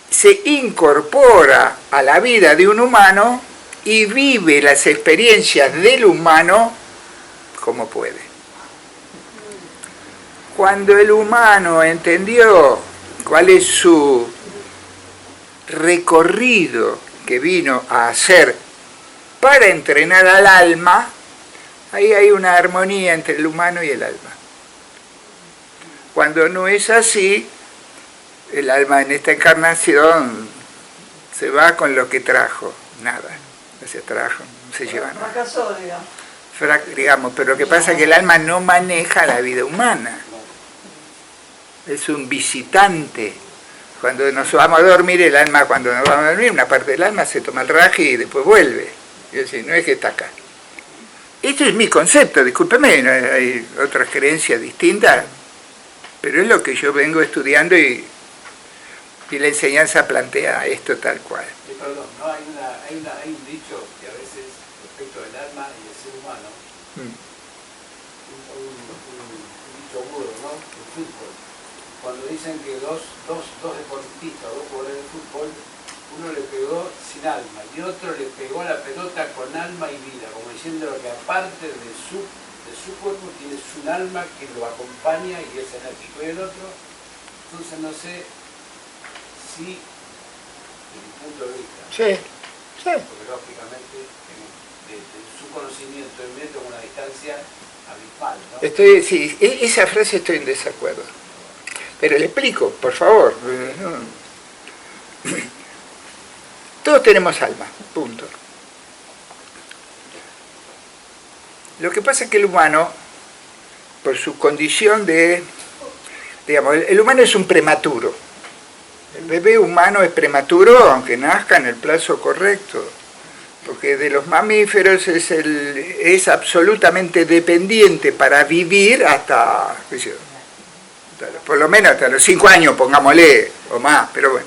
Speaker 1: se incorpora a la vida de un humano y vive las experiencias del humano como puede. Cuando el humano entendió cuál es su recorrido que vino a hacer para entrenar al alma, ahí hay una armonía entre el humano y el alma. Cuando no es así, el alma en esta encarnación se va con lo que trajo, nada, no se trajo, no se lleva nada.
Speaker 4: Fracasó,
Speaker 1: digamos, pero lo que pasa es que el alma no maneja la vida humana, es un visitante. Cuando nos vamos a dormir, el alma, cuando nos vamos a dormir, una parte del alma se toma el raje y después vuelve. Es decir, no es que está acá. Este es mi concepto, discúlpeme, ¿no? Hay otras creencias distintas, pero es lo que yo vengo estudiando y la enseñanza plantea esto tal cual.
Speaker 5: Perdón, ¿no? Hay un dicho que a veces respecto del alma y del ser humano, un dicho agudo, ¿no? El fútbol. Cuando dicen que dos deportistas, dos jugadores de fútbol, uno le pegó sin alma y otro le pegó la pelota con alma y vida, como diciendo que aparte de su cuerpo tienes un alma que lo acompaña y es enérgico, y el otro, entonces no sé si, desde mi punto de vista,
Speaker 1: Sí.
Speaker 5: porque lógicamente de su conocimiento y mío tengo una distancia abismal, ¿no?
Speaker 1: Sí, esa frase estoy en desacuerdo. Pero le explico, por favor. Todos tenemos alma, punto. Lo que pasa es que el humano, por su condición de, digamos, el humano es un prematuro. El bebé humano es prematuro aunque nazca en el plazo correcto, porque de los mamíferos es absolutamente dependiente para vivir hasta, qué sé yo, por lo menos hasta los 5 años, pongámosle, o más, pero bueno.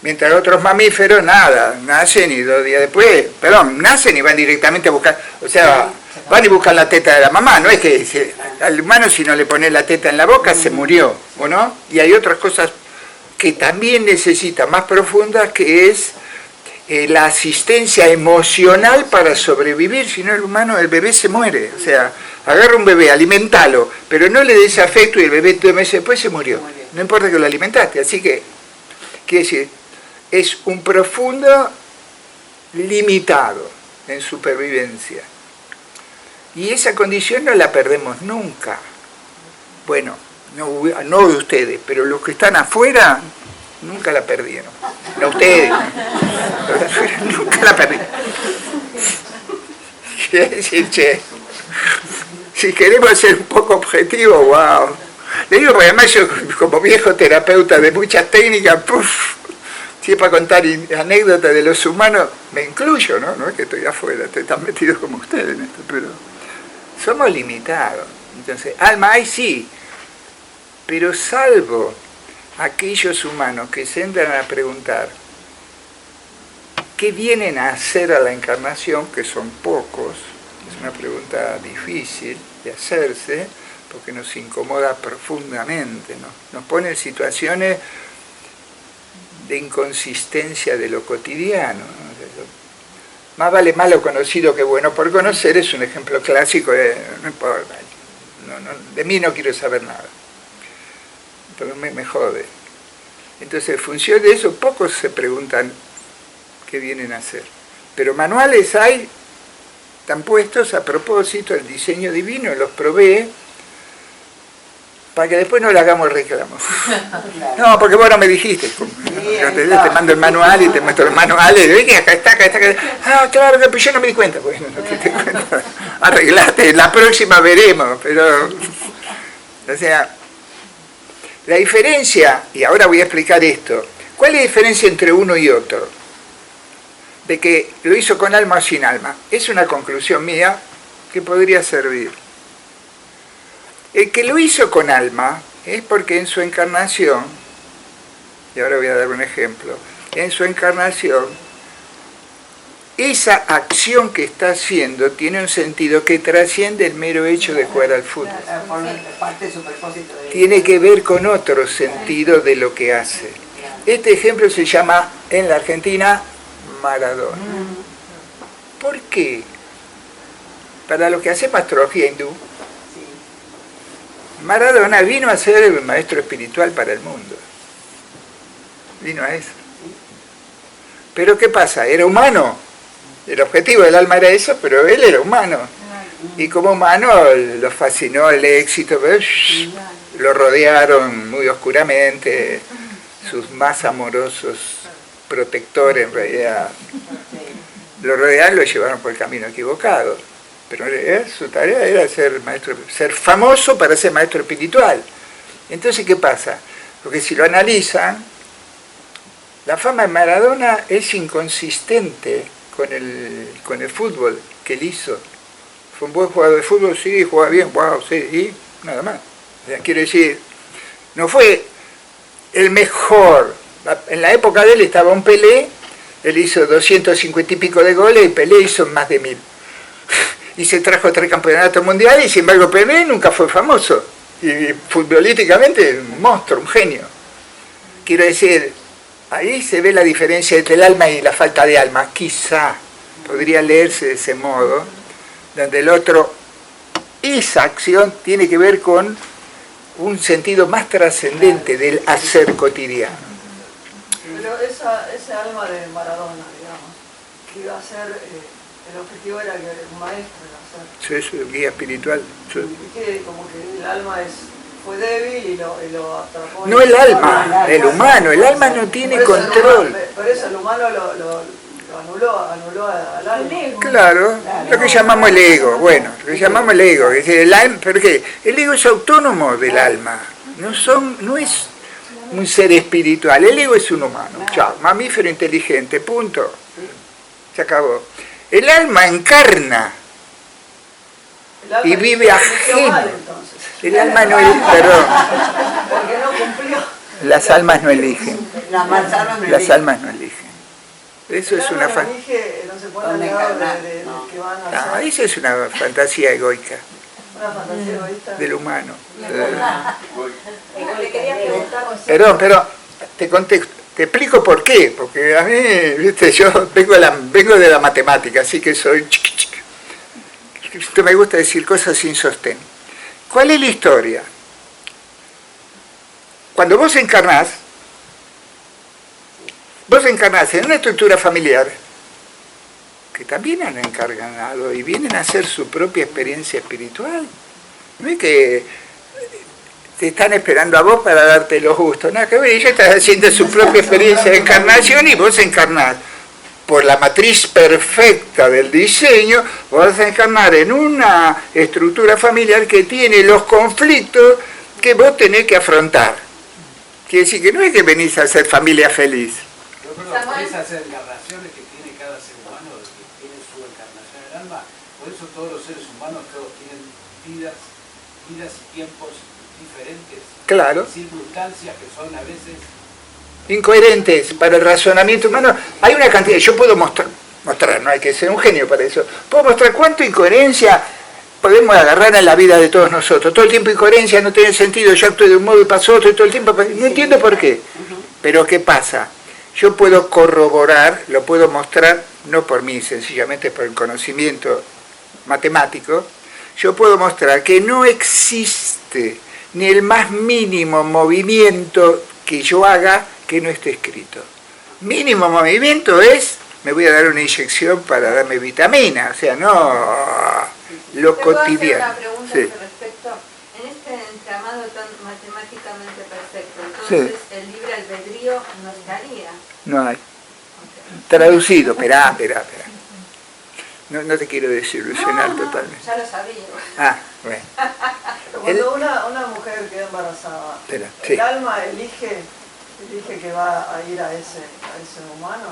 Speaker 1: Mientras otros mamíferos, nada, nacen y 2 días después, nacen y van directamente a buscar, o sea, van y buscan la teta de la mamá, no es que al humano si no le pones la teta en la boca se murió, ¿o no? Y hay otras cosas que también necesita más profundas, que es la asistencia emocional para sobrevivir, si no el bebé se muere. O sea, agarra un bebé, alimentalo, pero no le des afecto y el bebé 2 meses después se murió. No importa que lo alimentaste, así que, quiere decir, es un profundo limitado en supervivencia. Y esa condición no la perdemos nunca. Bueno, no de ustedes, pero los que están afuera nunca la perdieron. No ustedes, los de afuera nunca la perdieron. Quiere decir, che, si queremos ser un poco objetivos, wow. Le digo, porque además yo, como viejo terapeuta de muchas técnicas, si es para contar anécdotas de los humanos, me incluyo, ¿no? No es que estoy afuera, estoy tan metido como ustedes en esto, pero somos limitados. Entonces, alma hay sí, pero salvo aquellos humanos que se entran a preguntar qué vienen a hacer a la encarnación, que son pocos, es una pregunta difícil de hacerse, porque nos incomoda profundamente, ¿no? Nos pone en situaciones de inconsistencia de lo cotidiano, ¿no? Más vale malo conocido que bueno por conocer, es un ejemplo clásico de, no importa, de mí no quiero saber nada, porque me jode. Entonces, en función de eso, pocos se preguntan qué vienen a hacer. Pero manuales hay, están puestos a propósito, el diseño divino los provee para que después no le hagamos reclamo. No, porque vos no me dijiste. Yo te mando el manual y te muestro los manuales. ¿Ves que acá está, acá está? Ah, claro, pero yo no me di cuenta. Bueno, no te cuenta. Arreglate, la próxima veremos. Pero, o sea, la diferencia, y ahora voy a explicar esto. ¿Cuál es la diferencia entre uno y otro? De que lo hizo con alma o sin alma. Es una conclusión mía que podría servir. El que lo hizo con alma es porque en su encarnación, y ahora voy a dar un ejemplo, en su encarnación, esa acción que está haciendo tiene un sentido que trasciende el mero hecho de jugar al fútbol.
Speaker 4: Parte de su propósito.
Speaker 1: Tiene que ver con otro sentido de lo que hace. Este ejemplo se llama, en la Argentina, Maradona. ¿Por qué? Para lo que hace astrología hindú, Maradona vino a ser el maestro espiritual para el mundo. Vino a eso. Pero ¿qué pasa? Era humano. El objetivo del alma era eso, pero él era humano. Y como humano lo fascinó el éxito, pero lo rodearon muy oscuramente, sus más amorosos protectores en realidad lo rodearon, lo llevaron por el camino equivocado. Pero en realidad su tarea era ser maestro, ser famoso para ser maestro espiritual. Entonces, ¿qué pasa? Porque si lo analizan, la fama de Maradona es inconsistente con el fútbol que él hizo. Fue un buen jugador de fútbol, sí, jugaba bien, wow, sí, y nada más. O sea, quiero decir, no fue el mejor. En la época de él estaba un Pelé, él hizo 250 y pico de goles y Pelé hizo más de 1000. Y se trajo 3 campeonatos mundiales y sin embargo Pelé nunca fue famoso. Y futbolísticamente un monstruo, un genio. Quiero decir, ahí se ve la diferencia entre el alma y la falta de alma. Quizá podría leerse de ese modo, donde el otro, esa acción tiene que ver con un sentido más trascendente del hacer cotidiano.
Speaker 4: Pero ese alma de Maradona, digamos, que iba a ser, el objetivo era que un maestro iba a ser.
Speaker 1: Sí, sí, guía espiritual. Sí.
Speaker 4: Y que como que el alma fue débil y lo atrapó.
Speaker 1: No el alma, el humano. El alma no tiene control.
Speaker 4: Por eso el humano lo anuló al alma.
Speaker 1: Claro, lo que llamamos el ego. Bueno, lo que llamamos el ego. Es decir, el alma, ¿pero qué? El ego es autónomo del alma. No es un ser espiritual. El ego es un humano. Chao, mamífero inteligente, punto. Se acabó. El alma encarna y vive ajeno. El alma no elige, perdón.
Speaker 4: Porque no cumplió.
Speaker 1: Las almas no eligen.
Speaker 6: Las almas no eligen.
Speaker 1: Eso es una
Speaker 4: no se puede alegar de que van a hacer.
Speaker 1: eso es una fantasía egoica
Speaker 4: Una fantasía egoísta.
Speaker 1: del humano.
Speaker 3: Le quería preguntar,
Speaker 1: Pero te explico por qué, porque a mí, viste, yo vengo de la matemática, así que soy esto me gusta decir cosas sin sostén. ¿Cuál es la historia? Cuando vos encarnás en una estructura familiar que también han encarnado y vienen a hacer su propia experiencia espiritual. No es que te están esperando a vos para darte los gustos, nada que ver, ellos están haciendo su propia experiencia de encarnación y vos encarnás por la matriz perfecta del diseño, vos vas a encarnar en una estructura familiar que tiene los conflictos que vos tenés que afrontar. Quiere decir que no es que venís a ser familia feliz.
Speaker 5: Yo creo que esas encarnaciones que tiene cada ser humano, que tiene su encarnación en el alma, por eso todos los seres humanos todos tienen vidas y tiempos diferentes.
Speaker 1: Claro.
Speaker 5: Circunstancias que son a veces
Speaker 1: Incoherentes para el razonamiento humano. Hay una cantidad, yo puedo mostrar, no hay que ser un genio para eso, puedo mostrar cuánta incoherencia podemos agarrar en la vida de todos nosotros. Todo el tiempo incoherencia, no tiene sentido, yo actúo de un modo y paso otro y todo el tiempo, no entiendo por qué. Pero ¿qué pasa? Yo puedo corroborar, lo puedo mostrar, no por mí, sencillamente por el conocimiento matemático, yo puedo mostrar que no existe ni el más mínimo movimiento que yo haga que no esté escrito. Mínimo movimiento es, me voy a dar una inyección para darme vitamina, o sea, no lo cotidiano.
Speaker 3: ¿Te puedo hacer una pregunta
Speaker 1: Sí.
Speaker 3: al respecto? En este entramado tan perfecto. Entonces,
Speaker 1: Sí.
Speaker 3: el libre albedrío no estaría.
Speaker 1: No hay. Traducido, esperá. No te quiero desilusionar totalmente.
Speaker 3: Ya lo sabía.
Speaker 1: Ah, bueno.
Speaker 4: Pero cuando una mujer queda embarazada,
Speaker 1: Espera, sí.
Speaker 4: ¿el alma elige que va a ir a ese humano?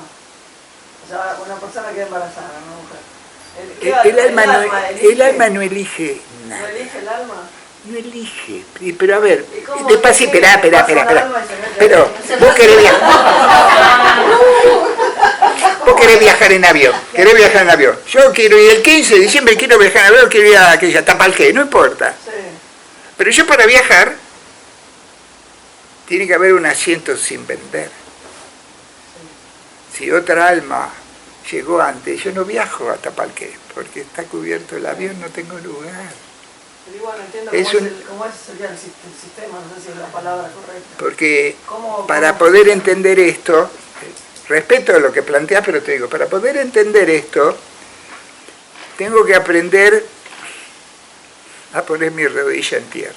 Speaker 4: O sea, una persona queda embarazada, una mujer.
Speaker 1: El alma no elige
Speaker 4: ¿No
Speaker 1: nada.
Speaker 4: elige el alma?
Speaker 1: No elige. Pero a ver,
Speaker 4: ¿Y cómo
Speaker 1: despacio,
Speaker 4: elige?
Speaker 1: esperá.
Speaker 4: Pasa el alma y se mete
Speaker 1: Pero,
Speaker 4: ahí.
Speaker 1: vos querés viajar. Vos querés viajar en avión. Yo quiero ir el 15 de diciembre, quiero viajar en avión, quiero ir a aquella Tapalqué, no importa.
Speaker 4: Sí.
Speaker 1: Pero yo para viajar, tiene que haber un asiento sin vender. Si otra alma llegó antes, yo no viajo a Tapalqué, porque está cubierto el avión, no tengo lugar.
Speaker 4: Pero igual no entiendo cómo sería el sistema, no sé si es la palabra correcta.
Speaker 1: Porque
Speaker 4: ¿Cómo
Speaker 1: para poder entender esto, respeto lo que planteas, pero te digo, para poder entender esto, tengo que aprender a poner mi rodilla en tierra.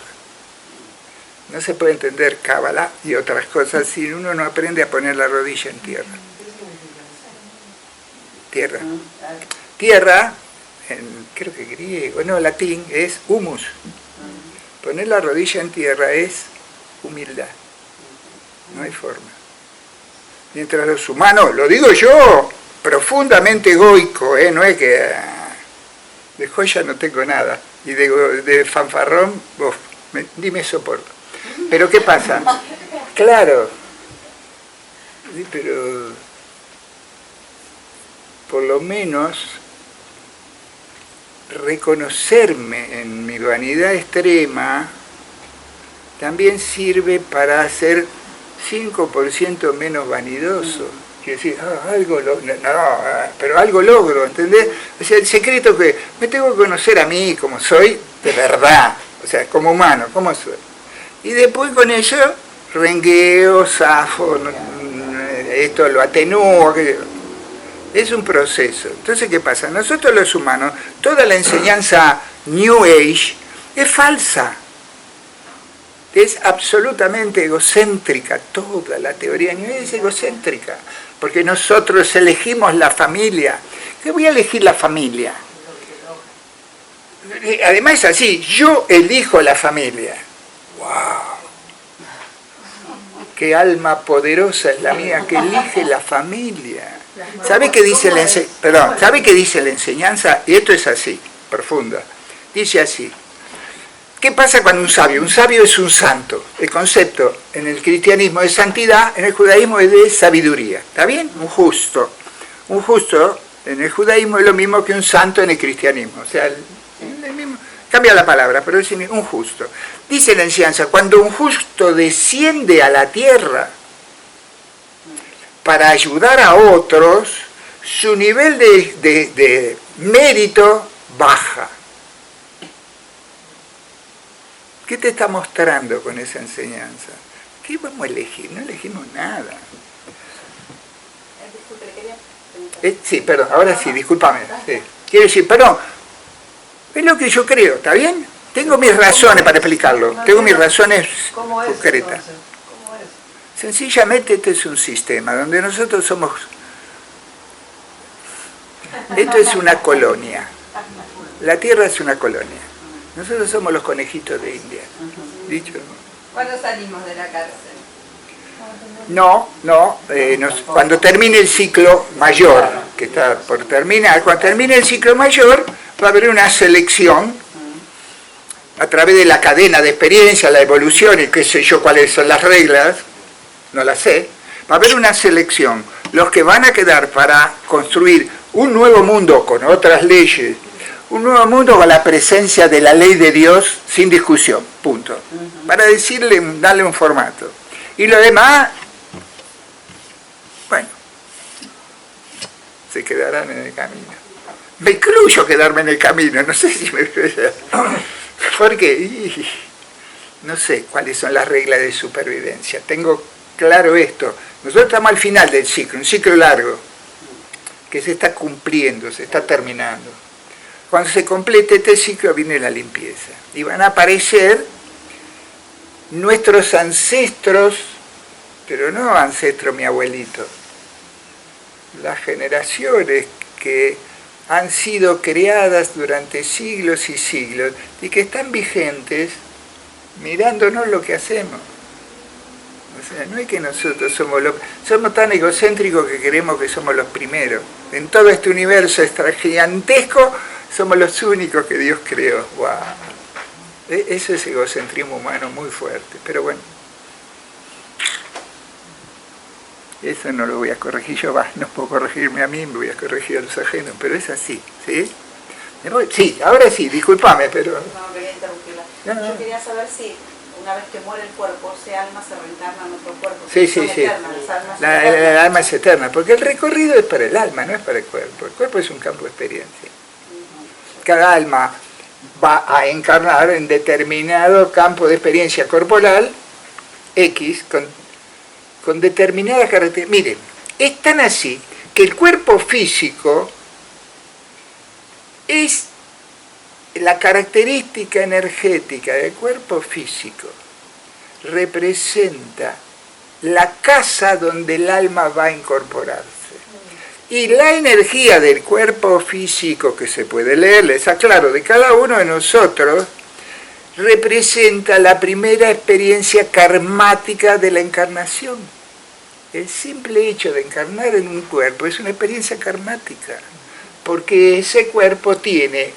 Speaker 1: No se puede entender Cábala y otras cosas si uno no aprende a poner la rodilla en tierra. Tierra. Tierra, en, creo que griego, no, latín, es humus. Poner la rodilla en tierra es humildad. No hay forma. Mientras los humanos, lo digo yo, profundamente egoico, no es que de joya no tengo nada, y de fanfarrón, ni me soporto. Pero ¿qué pasa? Claro, sí, pero por lo menos reconocerme en mi vanidad extrema también sirve para ser 5% menos vanidoso. Quiero decir, pero algo logro, ¿entendés? O sea, el secreto que me tengo que conocer a mí como soy de verdad, o sea, como humano, como soy. Y después con ello rengueo, zafo, esto lo atenúo, aquello. Es un proceso. Entonces, ¿qué pasa? Nosotros los humanos, toda la enseñanza New Age es falsa. Es absolutamente egocéntrica. Toda la teoría New Age es egocéntrica. Porque nosotros elegimos la familia. ¿Qué voy a elegir la familia? Además es así, yo elijo la familia. ¡Wow! ¡Qué alma poderosa es la mía que elige la familia! ¿Sabe qué dice la enseñanza? Y esto es así, profunda. Dice así. ¿Qué pasa cuando un sabio es un santo? El concepto en el cristianismo de santidad, en el judaísmo es de sabiduría. ¿Está bien? Un justo. Un justo en el judaísmo es lo mismo que un santo en el cristianismo. O sea, el mismo, cambia la palabra, pero es un justo. Dice la enseñanza, cuando un justo desciende a la tierra para ayudar a otros, su nivel de mérito baja. ¿Qué te está mostrando con esa enseñanza? ¿Qué vamos a elegir? No elegimos nada. Sí, perdón, ahora sí, discúlpame. Sí. Quiero decir, perdón, es lo que yo creo, ¿está bien? Tengo mis razones para explicarlo, tengo mis razones concretas.
Speaker 4: ¿Cómo es?
Speaker 1: Sencillamente este es un sistema donde nosotros somos... Esto es una colonia. La Tierra es una colonia. Nosotros somos los conejitos de India. ¿Dicho?
Speaker 3: ¿Cuándo salimos de la cárcel?
Speaker 1: No, cuando termine el ciclo mayor, que está por terminar, cuando termine el ciclo mayor, va a haber una selección a través de la cadena de experiencia, la evolución y qué sé yo cuáles son las reglas, no las sé, va a haber una selección. Los que van a quedar para construir un nuevo mundo con otras leyes, un nuevo mundo con la presencia de la ley de Dios sin discusión, punto. Para darle un formato. Y lo demás, bueno, se quedarán en el camino. Me incluyo quedarme en el camino, no sé si me... Porque no sé cuáles son las reglas de supervivencia. Tengo claro esto. Nosotros estamos al final del ciclo, un ciclo largo, que se está cumpliendo, se está terminando. Cuando se complete este ciclo viene la limpieza. Y van a aparecer nuestros ancestros, pero no ancestro mi abuelito, las generaciones que han sido creadas durante siglos y siglos y que están vigentes mirándonos lo que hacemos. O sea, no es que nosotros somos tan egocéntricos que creemos que somos los primeros. En todo este universo gigantesco somos los únicos que Dios creó. ¡Wow! Eso es egocentrismo humano muy fuerte, pero bueno. Eso no lo voy a corregir yo, no puedo corregirme a mí, me voy a corregir a los ajenos, pero es así, ¿sí? Sí, ahora sí, discúlpame, pero...
Speaker 7: No, quería interrumpirla. Yo quería saber si una vez que muere el cuerpo, ese alma se reencarna en otro cuerpo.
Speaker 1: Sí. El alma es eterna, porque el recorrido es para el alma, no es para el cuerpo. El cuerpo es un campo de experiencia. Cada alma va a encarnar en determinado campo de experiencia corporal, X, con determinadas características. Miren, es tan así que el cuerpo físico es la característica energética del cuerpo físico, representa la casa donde el alma va a incorporarse. Y la energía del cuerpo físico, que se puede leer, les aclaro, de cada uno de nosotros, representa la primera experiencia karmática de la encarnación. El simple hecho de encarnar en un cuerpo es una experiencia karmática, porque ese cuerpo tiene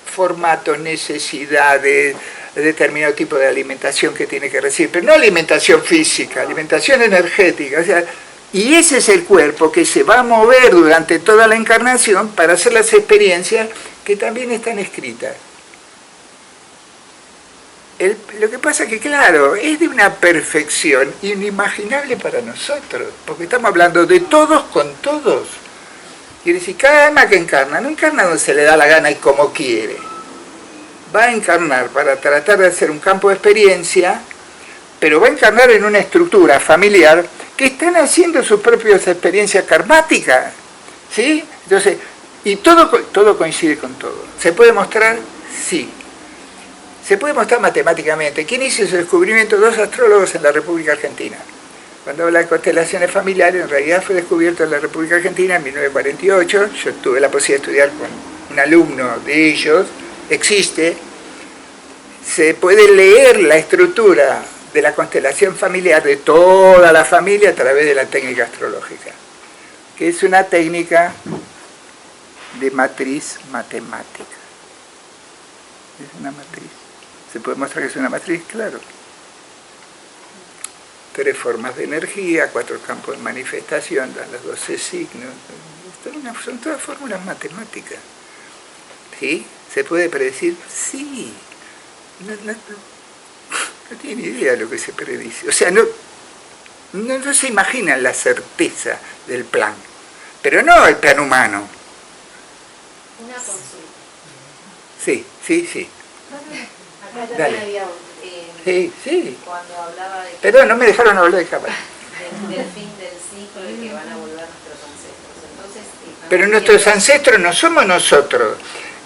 Speaker 1: formatos, necesidades, determinado tipo de alimentación que tiene que recibir, pero no alimentación física, alimentación energética. O sea, y ese es el cuerpo que se va a mover durante toda la encarnación para hacer las experiencias que también están escritas. Lo que pasa es que, claro, es de una perfección inimaginable para nosotros, porque estamos hablando de todos con todos. Quiere decir, cada alma que encarna, no encarna donde se le da la gana y como quiere. Va a encarnar para tratar de hacer un campo de experiencia, pero va a encarnar en una estructura familiar que están haciendo sus propias experiencias karmáticas. ¿Sí? Entonces, y todo coincide con todo. ¿Se puede mostrar? Sí. Se puede mostrar matemáticamente. ¿Quién hizo ese descubrimiento? 2 astrólogos en la República Argentina. Cuando habla de constelaciones familiares, en realidad fue descubierto en la República Argentina en 1948. Yo tuve la posibilidad de estudiar con un alumno de ellos. Existe. Se puede leer la estructura de la constelación familiar de toda la familia a través de la técnica astrológica, que es una técnica de matriz matemática. Es una matriz. ¿Se puede mostrar que es una matriz? Claro. 3 formas de energía, 4 campos de manifestación, dan los 12 signos. Son todas fórmulas matemáticas. ¿Sí? ¿Se puede predecir? Sí. No tiene idea de lo que se predice. O sea, no se imaginan la certeza del plan. Pero no el plan humano.
Speaker 3: Una consulta.
Speaker 1: Sí.
Speaker 3: Acá
Speaker 1: Dale.
Speaker 3: también había,
Speaker 1: Sí.
Speaker 3: cuando hablaba de
Speaker 1: Perdón, no me dejaron hablar de cámara.
Speaker 3: del fin del ciclo y que van a volver nuestros ancestros. Entonces,
Speaker 1: Pero nuestros ancestros no somos nosotros.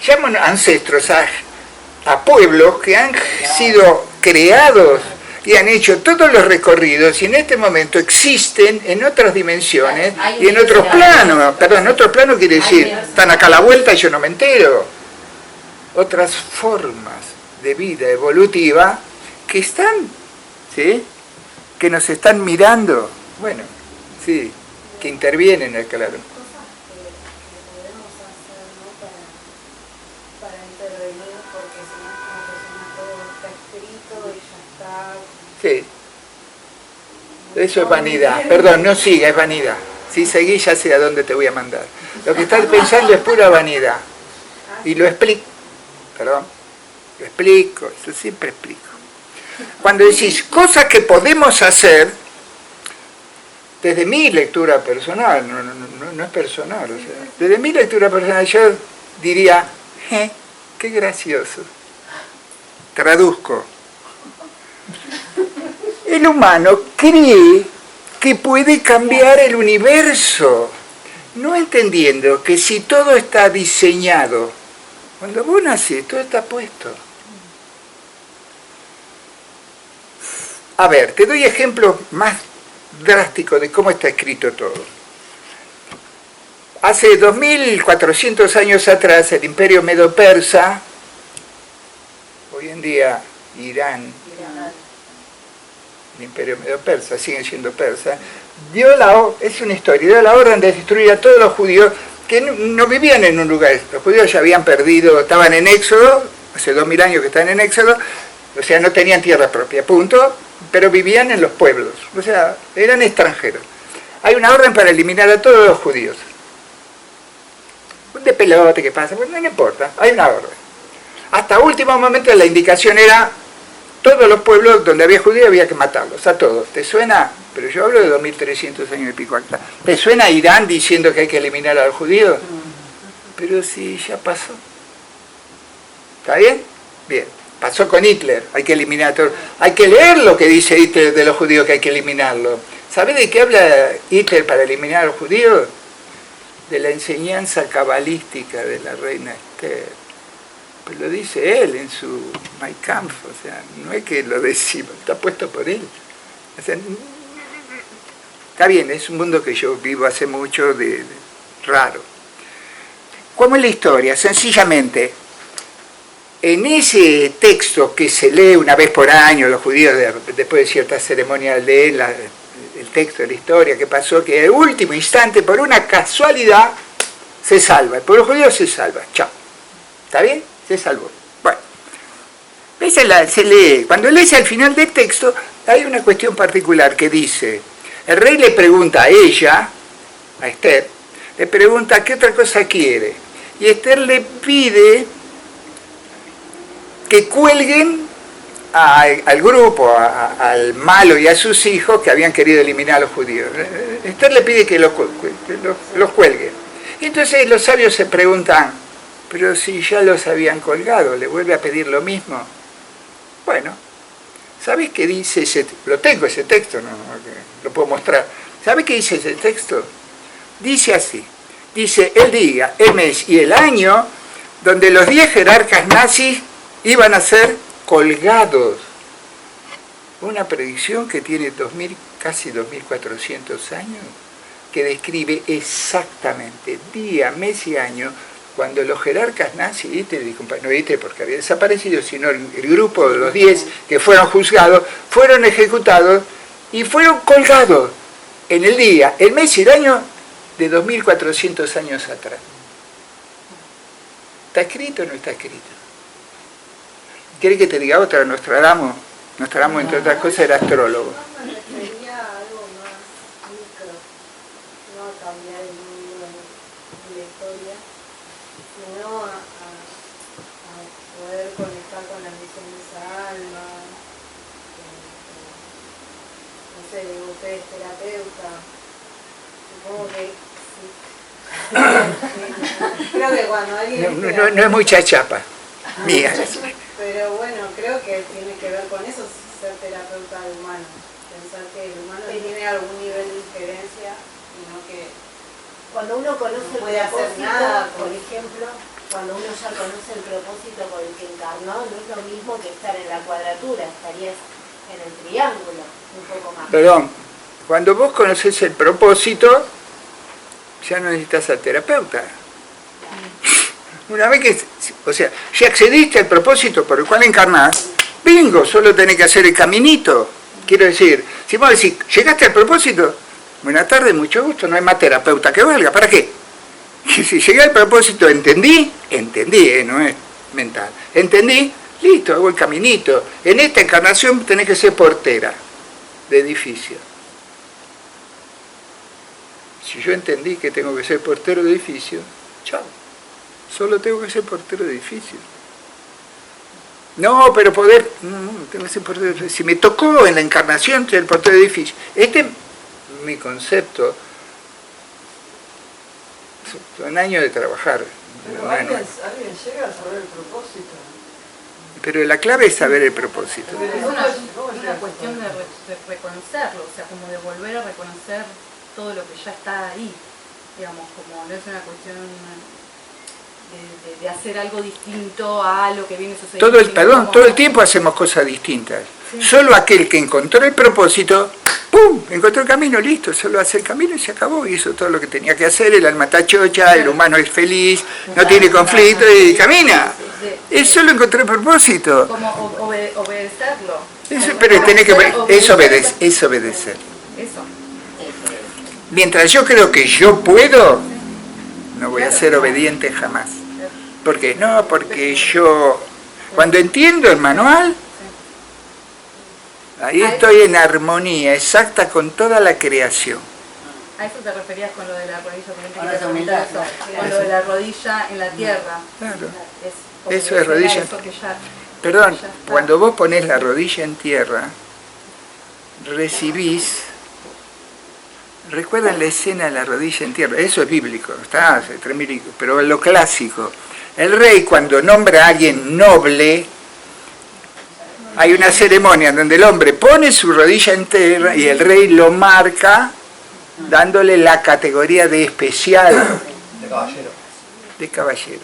Speaker 1: Llaman ancestros a pueblos que han sido creados y han hecho todos los recorridos y en este momento existen en otras dimensiones y en otros planos. Perdón, en otros planos quiere decir, están acá a la vuelta y yo no me entero. Otras formas de vida evolutiva que están, ¿sí? Que nos están mirando. Bueno, sí, que intervienen, claro.
Speaker 2: Cosas que podemos hacer, ¿no? para intervenir, porque si no es como que todo está escrito y ya está.
Speaker 1: Sí. Eso es vanidad. Perdón, no siga, es vanidad. Si seguís ya sé a dónde te voy a mandar. Lo que estás pensando es pura vanidad. Y lo explico. Lo explico, eso siempre explico. Cuando decís cosas que podemos hacer, desde mi lectura personal, no es personal, o sea, desde mi lectura personal yo diría, qué gracioso. Traduzco. El humano cree que puede cambiar el universo, no entendiendo que si todo está diseñado, cuando vos nacés, todo está puesto. A ver, te doy ejemplos más drásticos de cómo está escrito todo. Hace 2400 años atrás, el imperio medo-persa, hoy en día Irán, el imperio medo-persa, siguen siendo persas, es una historia, dio la orden de destruir a todos los judíos que no vivían en un lugar. Los judíos ya habían perdido, estaban en Éxodo, hace 2000 años que están en Éxodo, o sea, no tenían tierra propia, punto, pero vivían en los pueblos, o sea, eran extranjeros. Hay una orden para eliminar a todos los judíos. Un de pelote que pasa, pues no importa, hay una orden. Hasta último momento la indicación era, todos los pueblos donde había judíos había que matarlos, a todos. ¿Te suena? Pero yo hablo de 2300 años y pico acá. ¿Te suena Irán diciendo que hay que eliminar a los judíos? Pero sí, ya pasó. ¿Está bien? Bien. Pasó con Hitler, hay que eliminar a todos. Hay que leer lo que dice Hitler de los judíos, que hay que eliminarlo. ¿Sabés de qué habla Hitler para eliminar a los judíos? De la enseñanza cabalística de la reina Esther. Pues lo dice él en su Mein Kampf, o sea, no es que lo decimos, está puesto por él. O sea, está bien, es un mundo que yo vivo hace mucho, raro. ¿Cómo es la historia? Sencillamente, en ese texto que se lee una vez por año, los judíos después de cierta ceremonia leen el texto de la historia que pasó, que en último instante, por una casualidad, se salva. El pueblo judío se salva. Chao. ¿Está bien? Se salvó. Bueno. Se lee. Cuando lees al final del texto, hay una cuestión particular que dice, el rey le pregunta a ella, a Esther, le pregunta qué otra cosa quiere. Y Esther le pide que cuelguen al grupo, al malo y a sus hijos que habían querido eliminar a los judíos. Esther le pide que los cuelguen. Y entonces los sabios se preguntan, pero si ya los habían colgado, ¿le vuelve a pedir lo mismo? Bueno, ¿sabes qué dice lo tengo ese texto, no, lo puedo mostrar. ¿Sabes qué dice ese texto? Dice así, dice el día, el mes y el año donde los 10 jerarcas nazis iban a ser colgados. Una predicción que tiene casi 2400 años, que describe exactamente día, mes y año, cuando los jerarcas nazis, no Hitler porque había desaparecido, sino el grupo de los 10 que fueron juzgados, fueron ejecutados y fueron colgados en el día, el mes y el año de 2400 años atrás. ¿Está escrito o no está escrito? ¿Quiere que te diga otra? Nostradamus, entre otras cosas, era astrólogo.
Speaker 2: Yo me refería a algo más micro, no a cambiar el mundo de la historia, sino a poder conectar con la misión de esa alma. No sé, digo, usted es terapeuta, supongo que sí. Creo que cuando alguien...
Speaker 1: No es mucha chapa, mía.
Speaker 2: Pero bueno, creo que tiene que ver con eso, ser terapeuta del humano. Pensar que el humano tiene algún nivel de injerencia y no que cuando uno conoce no puede hacer nada. Por ejemplo, cuando uno ya conoce el propósito por el que encarnó, no es lo mismo que estar en la cuadratura, estarías en el triángulo, un poco más.
Speaker 1: Perdón, cuando vos conoces el propósito, ya no necesitas ser terapeuta. Una vez que, o sea, si accediste al propósito por el cual encarnás, bingo, solo tenés que hacer el caminito. Quiero decir, si vos decís, ¿llegaste al propósito? Buenas tardes, mucho gusto, no hay más terapeuta que valga, ¿para qué? Si llegué al propósito, entendí, no es mental, entendí, listo, hago el caminito. En esta encarnación tenés que ser portera de edificio. Si yo entendí que tengo que ser portero de edificio, chao. Solo tengo que ser portero de edificio. No, pero tengo que ser portero de edificio. Si me tocó en la encarnación ser el portero de edificio, este es mi concepto. Son años de trabajar.
Speaker 4: Pero alguien llega a saber el propósito.
Speaker 1: Pero la clave es saber el propósito.
Speaker 7: Es una cuestión de reconocerlo, o sea, como de volver a reconocer todo lo que ya está ahí, digamos, como no es una cuestión de hacer algo distinto a lo que viene sucediendo.
Speaker 1: Todo el tiempo hacemos cosas distintas. Sí. Solo aquel que encontró el propósito, ¡pum!, encontró el camino, listo, solo hace el camino y se acabó, hizo todo lo que tenía que hacer, el alma está chocha, el humano es feliz, no tiene conflicto y camina. Él solo encontró el propósito.
Speaker 7: Como obedecerlo.
Speaker 1: Pero es obedecer.
Speaker 7: Eso.
Speaker 1: Mientras yo creo que yo puedo, no voy a ser obediente jamás. ¿Por qué? No, porque yo, cuando entiendo el manual, ahí estoy en armonía exacta con toda la creación.
Speaker 7: A eso te referías con lo de la rodilla, con lo de la rodilla en la tierra.
Speaker 1: Claro. Eso es rodilla. Perdón, cuando vos ponés la rodilla en tierra, recibís. ¿Recuerdan la escena de la rodilla en tierra? Eso es bíblico, está hace 3000, pero lo clásico. El rey, cuando nombra a alguien noble, hay una ceremonia donde el hombre pone su rodilla en tierra y el rey lo marca dándole la categoría de especial. De caballero.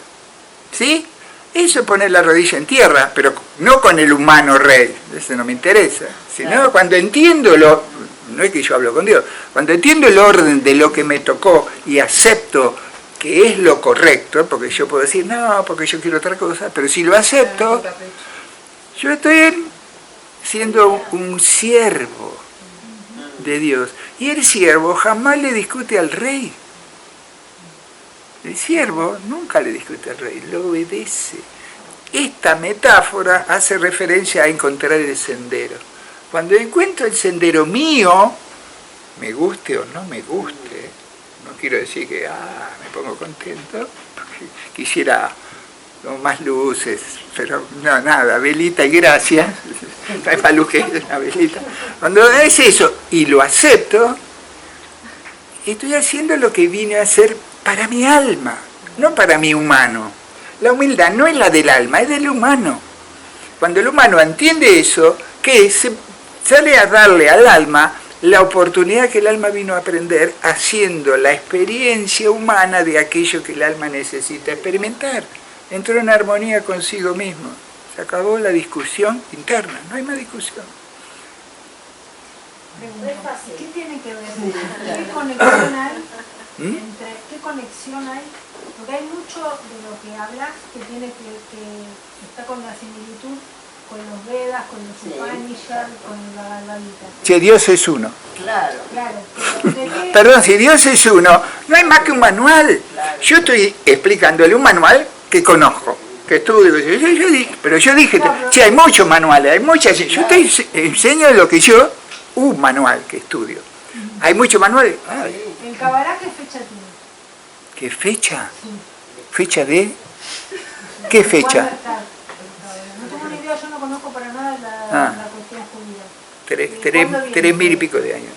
Speaker 1: ¿Sí? Eso es poner la rodilla en tierra, pero no con el humano rey, eso no me interesa. Sino cuando entiendo no es que yo hablo con Dios, cuando entiendo el orden de lo que me tocó y acepto que es lo correcto, porque yo puedo decir, no, porque yo quiero otra cosa, pero si lo acepto, yo estoy siendo un siervo de Dios. Y el siervo jamás le discute al rey. El siervo nunca le discute al rey, lo obedece. Esta metáfora hace referencia a encontrar el sendero. Cuando encuentro el sendero mío, me guste o no me guste, no quiero decir que me pongo contento, porque quisiera más luces, pero no, nada, velita y gracias, hay más luz que una velita. Cuando es eso y lo acepto, estoy haciendo lo que vine a hacer para mi alma, no para mi humano. La humildad no es la del alma, es del humano. Cuando el humano entiende eso, ¿qué es? Sale a darle al alma la oportunidad que el alma vino a aprender haciendo la experiencia humana de aquello que el alma necesita experimentar. Entró en armonía consigo mismo. Se acabó la discusión interna, no hay más discusión.
Speaker 2: ¿Qué tiene que ver? ¿Qué conexión hay? ¿Qué conexión hay? Porque hay mucho de lo que hablas que tiene que está con la similitud con los Vedas, con los Upanishads, con la Bhagavad Gita.
Speaker 1: Si Dios es uno.
Speaker 2: Claro.
Speaker 1: Perdón, si Dios es uno, no hay más que un manual. Claro. Yo estoy explicándole un manual que conozco, que estudio, pero yo dije, sí, hay muchos manuales, hay muchas. Yo te enseño lo que un manual que estudio. Hay muchos manuales.
Speaker 2: ¿El Kabbalah qué fecha tiene?
Speaker 1: ¿Qué fecha? Sí. ¿Fecha de? ¿Qué fecha?
Speaker 2: No tengo ni idea, yo no conozco para nada la cuestión judía.
Speaker 1: 3000 y pico de años.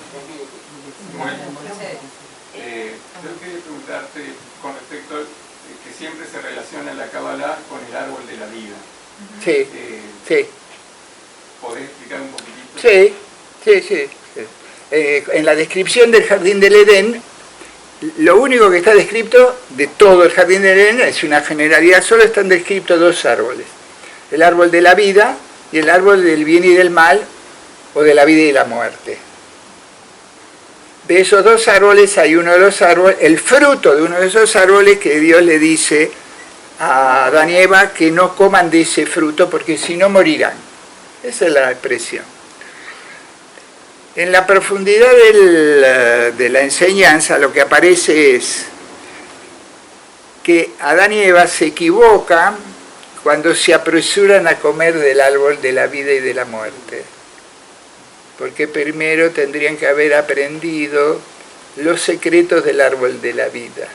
Speaker 8: Bueno, yo quería preguntarte con respecto a que siempre se relaciona la Kabbalah con el árbol de la vida.
Speaker 1: Sí, sí.
Speaker 8: ¿Podés explicar un poquitito?
Speaker 1: Sí. En la descripción del Jardín del Edén, lo único que está descrito de todo el Jardín del Edén es una generalidad, solo están descritos dos árboles. El árbol de la vida y el árbol del bien y del mal, o de la vida y la muerte. De esos dos árboles hay uno de los árboles, el fruto de uno de esos árboles que Dios le dice a Adán y Eva que no coman de ese fruto porque si no morirán. Esa es la expresión. En la profundidad de la enseñanza lo que aparece es que Adán y Eva se equivocan cuando se apresuran a comer del árbol de la vida y de la muerte. Porque primero tendrían que haber aprendido los secretos del árbol de la vida.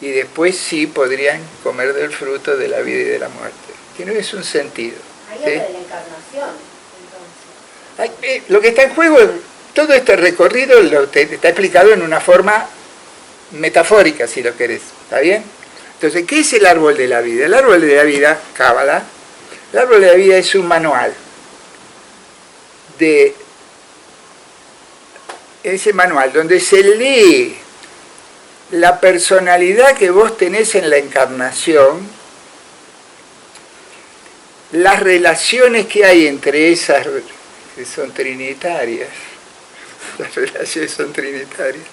Speaker 1: Y después sí podrían comer del fruto de la vida y de la muerte. Tiene un sentido.
Speaker 2: Ahí habla de la encarnación, entonces.
Speaker 1: Lo que está en juego, todo este recorrido está explicado en una forma metafórica, si lo querés. ¿Está bien? Entonces, ¿qué es el árbol de la vida? El árbol de la vida, Cábala, el árbol de la vida es un manual. De ese manual donde se lee la personalidad que vos tenés en la encarnación, las relaciones que hay entre esas, que son trinitarias, las relaciones son trinitarias,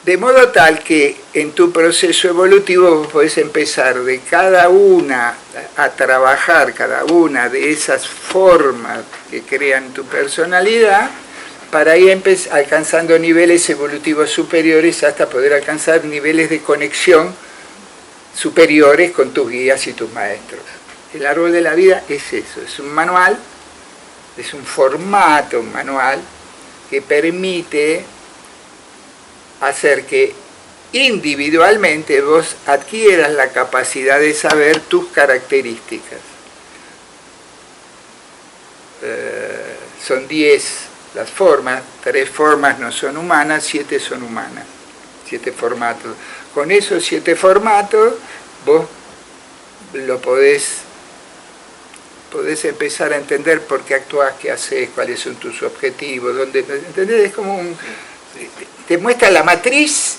Speaker 1: de modo tal que en tu proceso evolutivo vos podés empezar de cada una a trabajar cada una de esas formas que crean tu personalidad, para ir alcanzando niveles evolutivos superiores hasta poder alcanzar niveles de conexión superiores con tus guías y tus maestros. El árbol de la vida es eso, es un manual, es un formato, un manual que permite hacer que individualmente vos adquieras la capacidad de saber tus características. Son 10 las formas, 3 formas no son humanas, 7 son humanas, 7 formatos. Con esos 7 formatos vos lo podés empezar a entender por qué actuás, qué haces, cuáles son tus objetivos, ¿entendés? Es como te muestra la matriz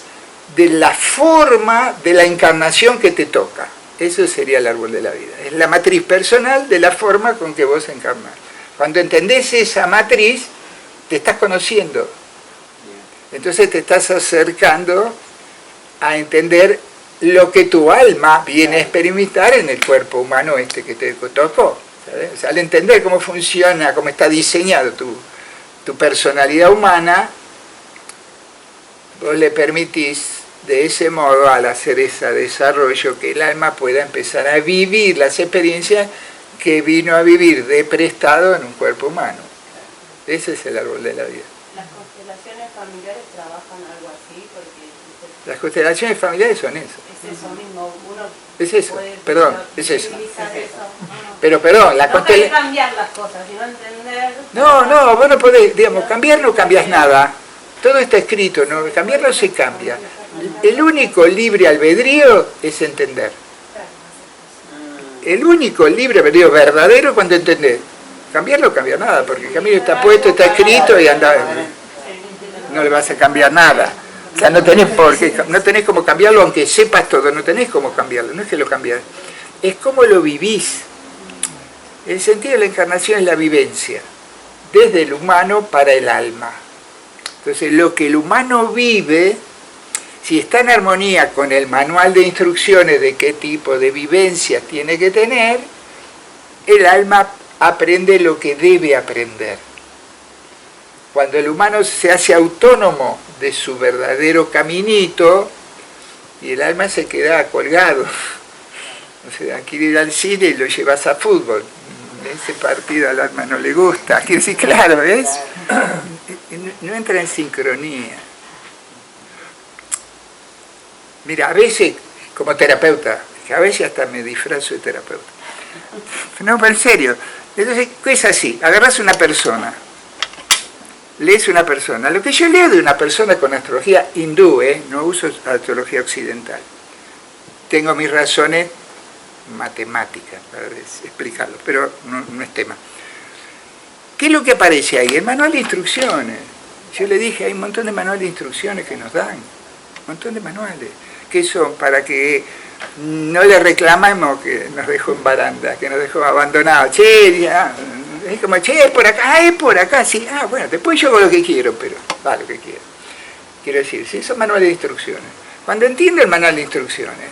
Speaker 1: de la forma de la encarnación que te toca. Eso sería el árbol de la vida. Es la matriz personal de la forma con que vos encarnás. Cuando entendés esa matriz, te estás conociendo. Entonces te estás acercando a entender lo que tu alma viene a experimentar en el cuerpo humano este que te tocó. ¿Sabes? O sea, al entender cómo funciona, cómo está diseñado tu personalidad humana, vos le permitís de ese modo, al hacer ese desarrollo, que el alma pueda empezar a vivir las experiencias que vino a vivir de prestado en un cuerpo humano. Ese es el árbol de la vida.
Speaker 7: ¿Las constelaciones familiares trabajan algo así? Porque
Speaker 1: las constelaciones familiares son eso.
Speaker 7: Es eso mismo, uno
Speaker 1: es eso,
Speaker 7: puede
Speaker 1: perdón, es eso.
Speaker 7: utilizar eso.
Speaker 1: Pero perdón, la
Speaker 7: no querés cambiar las cosas, sino entender...
Speaker 1: No, vos no podés, digamos, cambiar no cambias nada. Todo está escrito, ¿no? Cambiar no se cambia. El único libre albedrío es entender. El único libre albedrío verdadero cuando entendés. Cambiar no cambia nada, porque el camino está puesto, está escrito y anda. No le vas a cambiar nada. O sea, no tenés cómo cambiarlo, aunque sepas todo, no tenés cómo cambiarlo, no es que lo cambias. Es cómo lo vivís. El sentido de la encarnación es la vivencia, desde el humano para el alma. Entonces, lo que el humano vive, si está en armonía con el manual de instrucciones de qué tipo de vivencias tiene que tener, el alma aprende lo que debe aprender. Cuando el humano se hace autónomo de su verdadero caminito, y el alma se queda colgado. O sea, quiere ir al cine y lo llevas a fútbol. Ese partido al alma no le gusta. Quiere decir, claro, ¿ves? No entra en sincronía. Mira, a veces, como terapeuta, que a veces hasta me disfrazo de terapeuta. No, pero en serio. Entonces, es así, agarrás una persona, lees una persona. Lo que yo leo de una persona con astrología hindú, no uso astrología occidental. Tengo mis razones matemáticas para explicarlo, pero no es tema. ¿Qué es lo que aparece ahí? El manual de instrucciones. Yo le dije, hay un montón de manuales de instrucciones que nos dan, un montón de manuales, que son para que no le reclamamos que nos dejó en baranda, que nos dejó abandonados. Che, ya, es como, che, es por acá, sí. Ah, bueno, después yo hago lo que quiero, pero va lo que quiero. Quiero decir, sí, son manuales de instrucciones. Cuando entiendo el manual de instrucciones,